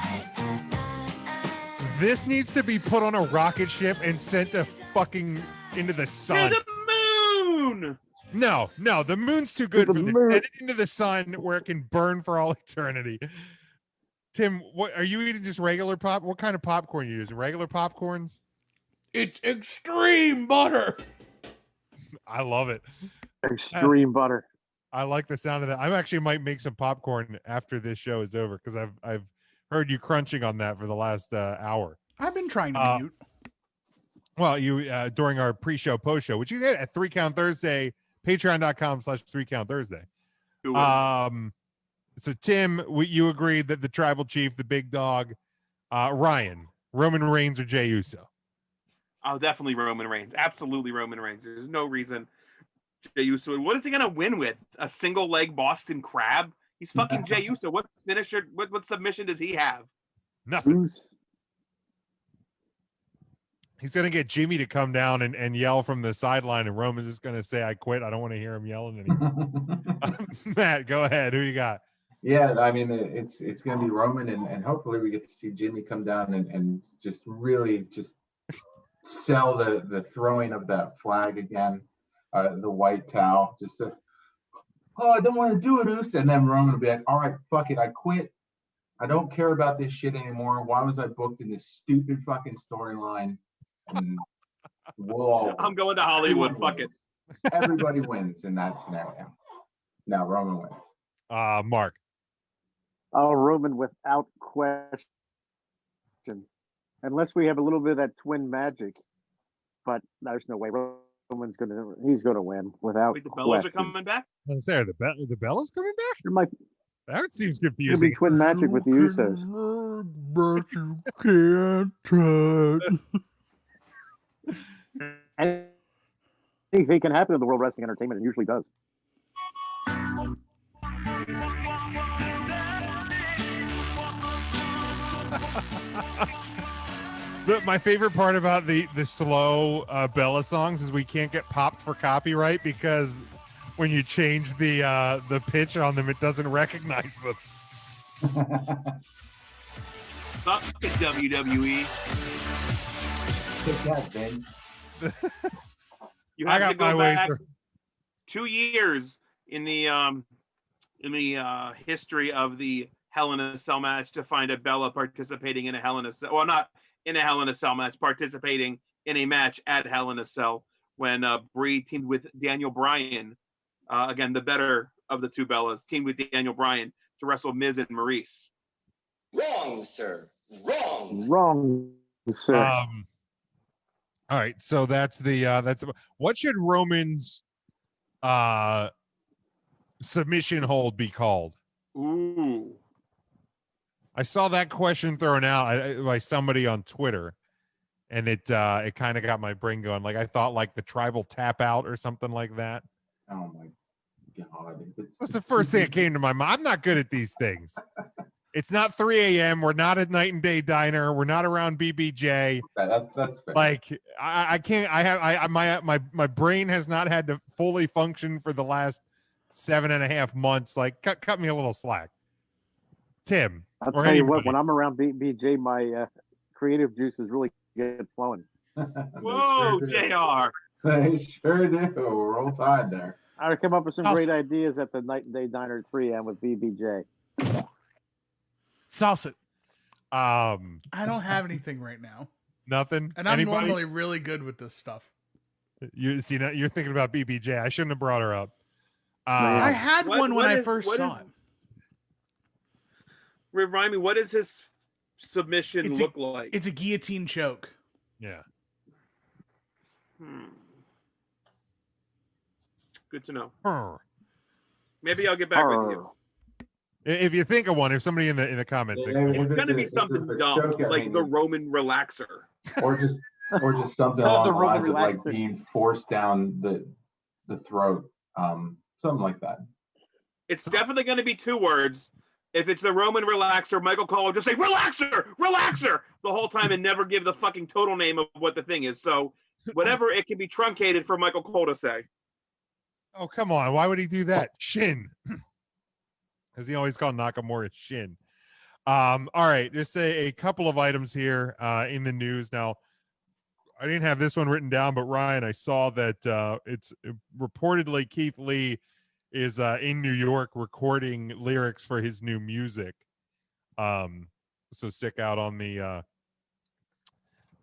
[SPEAKER 1] This needs to be put on a rocket ship and sent to fucking into the sun.
[SPEAKER 3] To the moon.
[SPEAKER 1] No, the moon's too good
[SPEAKER 11] the
[SPEAKER 1] for this.
[SPEAKER 11] moon.
[SPEAKER 1] Send it into the sun where it can burn for all eternity. Tim, what are you eating? Just regular pop? What kind of popcorn are you using? Regular popcorns?
[SPEAKER 10] It's extreme butter.
[SPEAKER 1] I love it.
[SPEAKER 11] Extreme butter.
[SPEAKER 1] I like the sound of that. I actually might make some popcorn after this show is over because I've heard you crunching on that for the last hour.
[SPEAKER 10] I've been trying to mute.
[SPEAKER 1] Well, you during our pre-show, post-show, which you get at 3 Count Thursday, patreon.com/3 Count Thursday. So Tim, you agreed that the tribal chief, the big dog, Ryan, Roman Reigns, or Jey Uso?
[SPEAKER 3] Oh, definitely Roman Reigns. Absolutely Roman Reigns. There's no reason Jey Uso. What is he gonna win with? A single leg Boston Crab? He's fucking Jey Uso. What finisher? What submission does he have?
[SPEAKER 1] Nothing. He's gonna get Jimmy to come down and yell from the sideline, and Roman's just gonna say, "I quit. I don't want to hear him yelling anymore." Matt, go ahead. Who you got?
[SPEAKER 12] Yeah, I mean it's going to be Roman, and hopefully we get to see Jimmy come down and just really just sell the throwing of that flag again, the white towel. Just I don't want to do it, Uso. And then Roman will be like, all right, fuck it, I quit. I don't care about this shit anymore. Why was I booked in this stupid fucking storyline? And
[SPEAKER 3] I'm going to Hollywood. Fuck it.
[SPEAKER 12] Everybody wins in that scenario. Now Roman wins.
[SPEAKER 1] Mark.
[SPEAKER 11] Oh, Roman without question. Unless we have a little bit of that twin magic. But there's no way Roman's he's gonna win without
[SPEAKER 3] Wait, the
[SPEAKER 11] question.
[SPEAKER 3] Bellas are coming back?
[SPEAKER 1] I was there. The Bella's coming back?
[SPEAKER 11] There might
[SPEAKER 1] That seems
[SPEAKER 11] It'll
[SPEAKER 1] confusing.
[SPEAKER 11] be twin magic with the Usos.
[SPEAKER 10] But you can't trust.
[SPEAKER 11] Anything can happen in the World Wrestling Entertainment. It usually does.
[SPEAKER 1] My favorite part about the slow Bella songs is we can't get popped for copyright because when you change the pitch on them, it doesn't recognize them.
[SPEAKER 3] Fuck it, WWE.
[SPEAKER 12] Take that, Vince.
[SPEAKER 3] You
[SPEAKER 1] I
[SPEAKER 3] have to
[SPEAKER 1] got my
[SPEAKER 3] go
[SPEAKER 1] ways.
[SPEAKER 3] back 2 years in the history of the Hell in a Cell match to find a Bella participating in a Hell in a Cell. Well, not in a Hell in a Cell match, participating in a match at Hell in a Cell when Brie teamed with Daniel Bryan. Again, the better of the two Bellas teamed with Daniel Bryan to wrestle Miz and Maurice.
[SPEAKER 16] Wrong, sir. Wrong.
[SPEAKER 11] Wrong, sir.
[SPEAKER 1] All right, so that's what should Roman's submission hold be called?
[SPEAKER 3] Ooh.
[SPEAKER 1] I saw that question thrown out by somebody on Twitter, and it kind of got my brain going. Like I thought, like the tribal tap out or something like that.
[SPEAKER 12] Oh my god!
[SPEAKER 1] That's the first thing that came to my mind. I'm not good at these things. It's not 3 a.m. We're not at Night and Day Diner. We're not around BBJ.
[SPEAKER 12] That's fair.
[SPEAKER 1] Like I can't. My brain has not had to fully function for the last 7.5 months. Like cut me a little slack, Tim.
[SPEAKER 11] I'll
[SPEAKER 1] or
[SPEAKER 11] tell you
[SPEAKER 1] anybody.
[SPEAKER 11] what, when I'm around BJ, my creative juices really get flowing.
[SPEAKER 3] Whoa, JR.
[SPEAKER 12] They sure do. Roll Tide there.
[SPEAKER 11] I come up with some great ideas at the Night and Day Diner at 3 a.m. with BBJ.
[SPEAKER 8] Sauce it.
[SPEAKER 10] I don't have anything right now.
[SPEAKER 1] Nothing.
[SPEAKER 10] And I'm
[SPEAKER 1] Anybody?
[SPEAKER 10] normally really good with this stuff.
[SPEAKER 1] You see, now you're thinking about BBJ. I shouldn't have brought her up.
[SPEAKER 10] I had one when I first saw it.
[SPEAKER 3] Remind me, what does his submission look like?
[SPEAKER 10] It's a guillotine choke.
[SPEAKER 1] Yeah.
[SPEAKER 3] Good to know. Maybe I'll get back with you.
[SPEAKER 1] If you think of one, if somebody in the comments,
[SPEAKER 3] It's going to be something dumb, like the Roman relaxer.
[SPEAKER 12] Or just something along the lines of like being forced down the throat. Something like that.
[SPEAKER 3] It's definitely going to be 2 words. If it's the Roman relaxer, Michael Cole will just say relaxer, relaxer the whole time and never give the fucking total name of what the thing is. So whatever, it can be truncated for Michael Cole to say.
[SPEAKER 1] Oh, come on. Why would he do that? Shin. Because he always called Nakamura Shin. All right. Just a couple of items here in the news. Now, I didn't have this one written down, but Ryan, I saw that it's reportedly Keith Lee is in New York recording lyrics for his new music. So stick out on the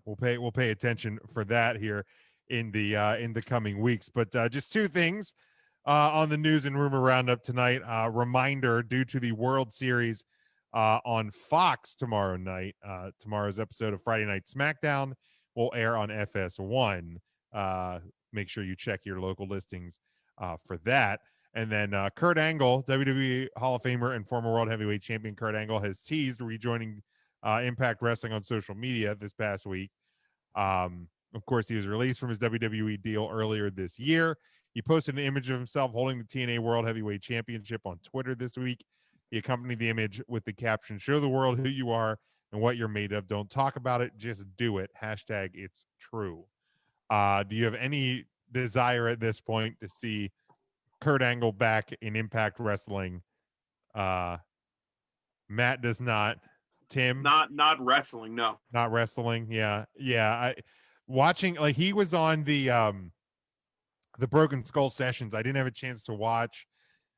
[SPEAKER 1] we'll pay attention for that here in the coming weeks. But just 2 things on the news and rumor roundup tonight. Reminder, due to the World Series on Fox tomorrow night, tomorrow's episode of Friday Night SmackDown will air on FS1. Make sure you check your local listings for that. And then Kurt Angle, WWE Hall of Famer and former World Heavyweight Champion Kurt Angle, has teased rejoining Impact Wrestling on social media this past week. Of course, he was released from his WWE deal earlier this year. He posted an image of himself holding the TNA World Heavyweight Championship on Twitter this week. He accompanied the image with the caption, "Show the world who you are and what you're made of. Don't talk about it, just do it. Hashtag it's true." Do you have any desire at this point to see Kurt Angle back in Impact Wrestling? Matt does not. Tim?
[SPEAKER 3] Not wrestling, no.
[SPEAKER 1] Not wrestling, yeah. I watching, like, he was on the Broken Skull sessions. I didn't have a chance to watch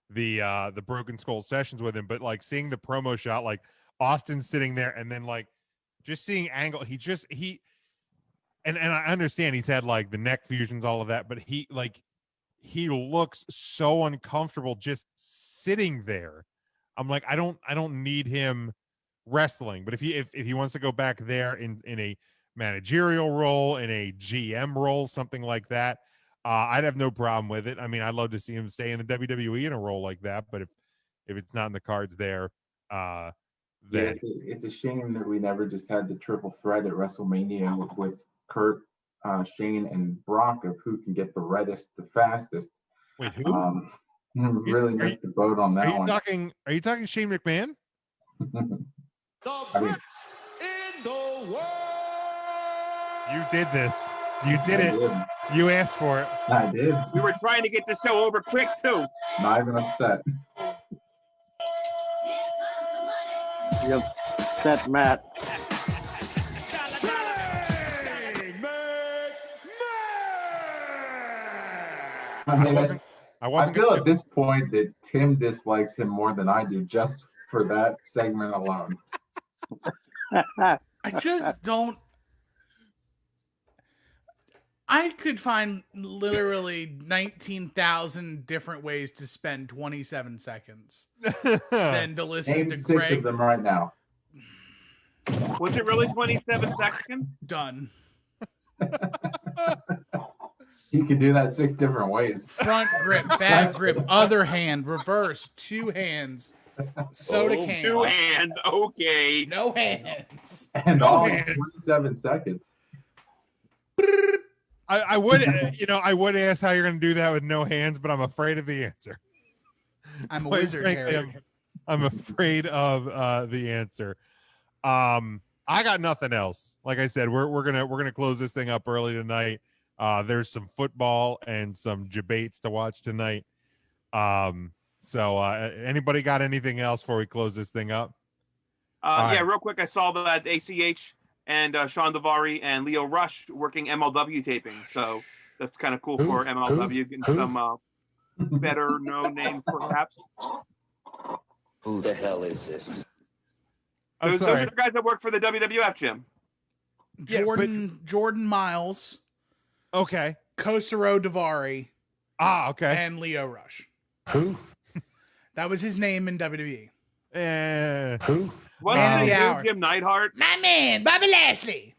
[SPEAKER 1] the Broken Skull sessions with him, but like seeing the promo shot, like Austin sitting there and then like just seeing Angle, and I understand he's had like the neck fusions, all of that, but he looks so uncomfortable just sitting there. I'm like, I don't need him wrestling, but if he wants to go back there in a managerial role, in a GM role, something like that, I'd have no problem with it. I mean, I'd love to see him stay in the WWE in a role like that, but if it's not in the cards there, then
[SPEAKER 12] it's a shame that we never just had the triple threat at WrestleMania with Kurt, Shane, and Brock of who can get the reddest, the fastest.
[SPEAKER 1] Wait, who?
[SPEAKER 12] Really missed the boat on that one.
[SPEAKER 1] Are you talking Shane McMahon?
[SPEAKER 7] The best in the world.
[SPEAKER 1] You did this. You did it. You asked for it.
[SPEAKER 12] I did.
[SPEAKER 3] We were trying to get the show over quick too.
[SPEAKER 12] Not even upset.
[SPEAKER 11] You upset Matt.
[SPEAKER 12] I feel at this point that Tim dislikes him more than I do, just for that segment alone.
[SPEAKER 10] I just don't. I could find literally 19,000 different ways to spend 27 seconds than to listen
[SPEAKER 12] Name
[SPEAKER 10] to
[SPEAKER 12] 6
[SPEAKER 10] Greg.
[SPEAKER 12] of them right now.
[SPEAKER 3] Was it really 27 seconds?
[SPEAKER 10] Done.
[SPEAKER 12] You could do that 6 different ways.
[SPEAKER 10] Front grip, back grip, other hand, reverse, 2 hands, soda can.
[SPEAKER 3] 2 hands, okay.
[SPEAKER 10] No hands.
[SPEAKER 12] And all in 27 seconds.
[SPEAKER 1] I would, I would ask how you're going to do that with no hands, but I'm afraid of the answer.
[SPEAKER 10] I'm a
[SPEAKER 1] Quite
[SPEAKER 10] wizard,
[SPEAKER 1] frankly,
[SPEAKER 10] Harry.
[SPEAKER 1] I'm afraid of the answer. I got nothing else. Like I said, we're gonna close this thing up early tonight. There's some football and some debates to watch tonight. So anybody got anything else before we close this thing up?
[SPEAKER 3] Yeah, real quick, I saw that ACH and Sean Devari and Leo Rush working MLW taping. So that's kind of cool for MLW, getting some better known names, perhaps.
[SPEAKER 17] Who the hell is this?
[SPEAKER 3] Those are the guys that work for the WWF, Jim.
[SPEAKER 10] Jordan Miles.
[SPEAKER 1] Okay.
[SPEAKER 10] Kosaro Davari.
[SPEAKER 1] Okay.
[SPEAKER 10] And Leo Rush.
[SPEAKER 7] Who?
[SPEAKER 10] That was his name in WWE.
[SPEAKER 7] Who?
[SPEAKER 3] What's
[SPEAKER 10] Man of the hour.
[SPEAKER 3] Jim Neidhart?
[SPEAKER 10] My man, Bobby Lashley.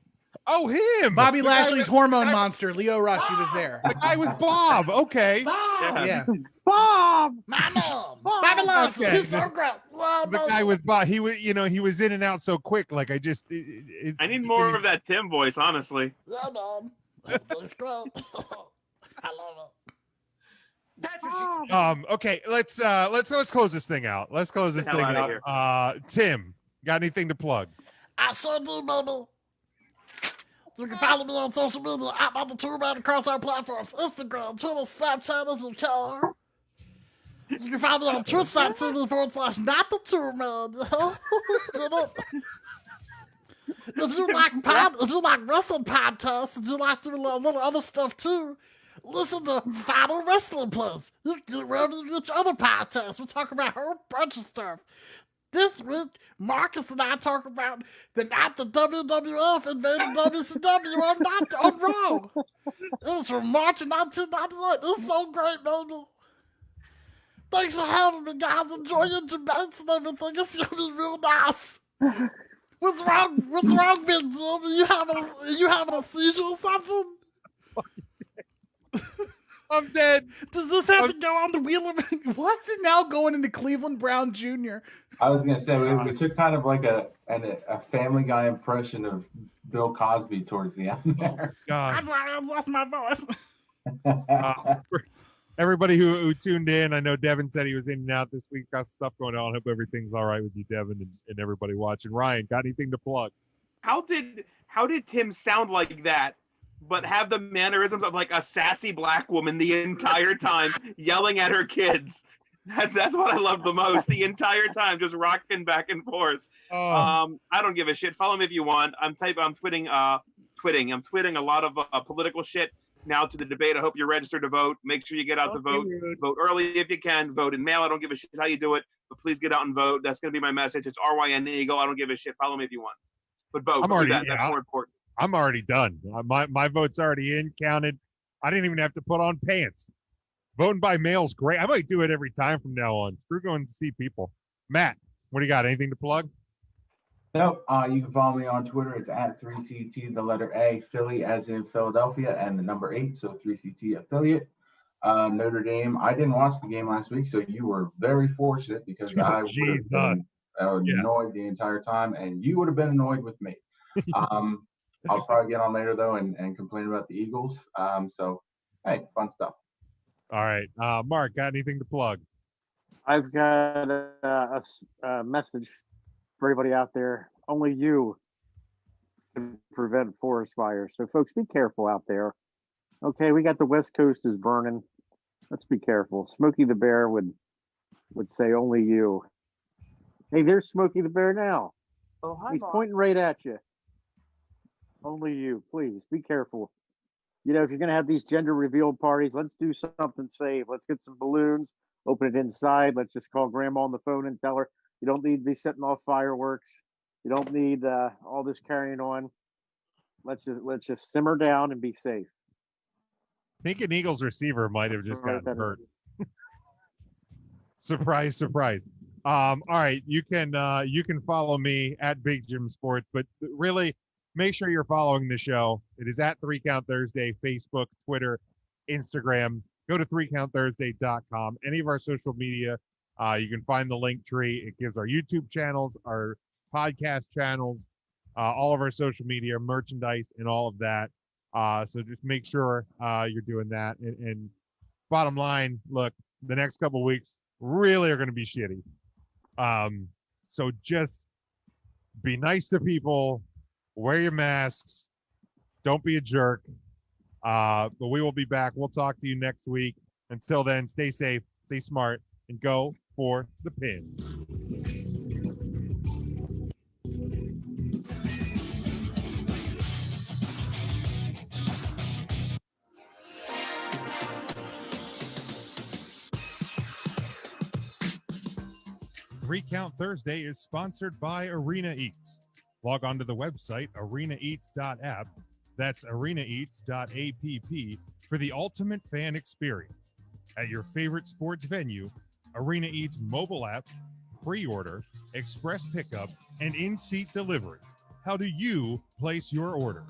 [SPEAKER 1] Oh, him.
[SPEAKER 10] Bobby Lashley's hormone monster. Leo Rush, he was there.
[SPEAKER 1] The guy with Bob. Okay.
[SPEAKER 10] Yeah.
[SPEAKER 11] Bob.
[SPEAKER 10] My mom. Bobby Lashley.
[SPEAKER 1] Okay.
[SPEAKER 10] He's so great.
[SPEAKER 1] The guy with Bob. He was, he was in and out so quick. Like I just.
[SPEAKER 3] I need more of that Tim voice, honestly.
[SPEAKER 10] Yeah, man. That's great. I love it.
[SPEAKER 1] Okay, let's close this thing out. Let's close this thing out. Tim, got anything to plug?
[SPEAKER 18] I sure do, baby. You can follow me on social media at the Two Man across our platforms: Instagram, Twitter, Snapchat if you care. You can find me on twitch.tv/not the Two Man. Get it? If you like wrestling podcasts and you like doing a little other stuff too, listen to Final Wrestling Plus. You can wherever you get your other podcasts. We talk about a whole bunch of stuff. This week, Marcus and I talk about the night the WWF invaded WCW on Raw. It was from March of 1998. It's so great, baby. Thanks for having me, guys. Enjoy your debates and everything. It's gonna be real nice. What's wrong? What's wrong, Big Jim? Are you having a seizure or something?
[SPEAKER 1] I'm dead.
[SPEAKER 10] Does this have to go on the wheel of... Why is it now going into Cleveland Brown Jr.?
[SPEAKER 12] I was gonna say we took kind of like a Family Guy impression of Bill Cosby towards the end there.
[SPEAKER 10] I'm sorry, I lost my voice.
[SPEAKER 1] For everybody who tuned in, I know Devin said he was in and out this week. Got stuff going on. Hope everything's all right with you, Devin, and everybody watching. Ryan, got anything to plug?
[SPEAKER 3] How did Tim sound like that, but have the mannerisms of like a sassy black woman the entire time, yelling at her kids? That's what I love the most. The entire time, just rocking back and forth. I don't give a shit. Follow me if you want. I'm tweeting a lot of political shit now to the debate. I hope you're registered to vote. Make sure you get out to vote. Vote early if you can. Vote in mail. I don't give a shit how you do it, but please get out and vote. That's going to be my message. It's RYN Eagle. I don't give a shit. Follow me if you want. But vote. That's more important.
[SPEAKER 1] I'm already done. My vote's already in, counted. I didn't even have to put on pants. Voting by mail's great. I might do it every time from now on. Screw going to see people. Matt, what do you got? Anything to plug?
[SPEAKER 12] Nope. You can follow me on Twitter. It's at 3CT, the letter A, Philly as in Philadelphia, and the number 8, so 3CT affiliate. Notre Dame. I didn't watch the game last week, so you were very fortunate because I would have been annoyed the entire time, and you would have been annoyed with me. I'll probably get on later though and complain about the Eagles. So hey, fun stuff.
[SPEAKER 1] All right, Mark, got anything to plug?
[SPEAKER 11] I've got a message for everybody out there. Only you can prevent forest fires. So folks, be careful out there. Okay, we got the West Coast is burning. Let's be careful. Smokey the Bear would say only you. Hey, there's Smokey the Bear now.
[SPEAKER 3] Oh, hi,
[SPEAKER 11] He's
[SPEAKER 3] Bob.
[SPEAKER 11] pointing right at you. Only you. Please be careful. You know, if you're going to have these gender reveal parties, let's do something safe. Let's get some balloons, open it inside. Let's just call grandma on the phone and tell her you don't need to be setting off fireworks. You don't need all this carrying on. Let's just simmer down and be safe.
[SPEAKER 1] I think an Eagles receiver might have just gotten hurt. Surprise, surprise. All right, you can follow me at Big Jim Sports, but really make sure you're following the show. It is at 3 Count Thursday, Facebook, Twitter, Instagram. Go to 3countthursday.com. Any of our social media, you can find the link tree. It gives our YouTube channels, our podcast channels, all of our social media, merchandise, and all of that. So just make sure you're doing that. And bottom line, look, the next couple of weeks really are going to be shitty. So just be nice to people, wear your masks, don't be a jerk. But we will be back. We'll talk to you next week. Until then, stay safe, stay smart, and go for the pin. Three Count Thursday is sponsored by Arena Eats. Log on to the website arenaeats.app. That's arenaeats.app for the ultimate fan experience. At your favorite sports venue, Arena Eats mobile app, pre-order, express pickup, and in-seat delivery. How do you place your order?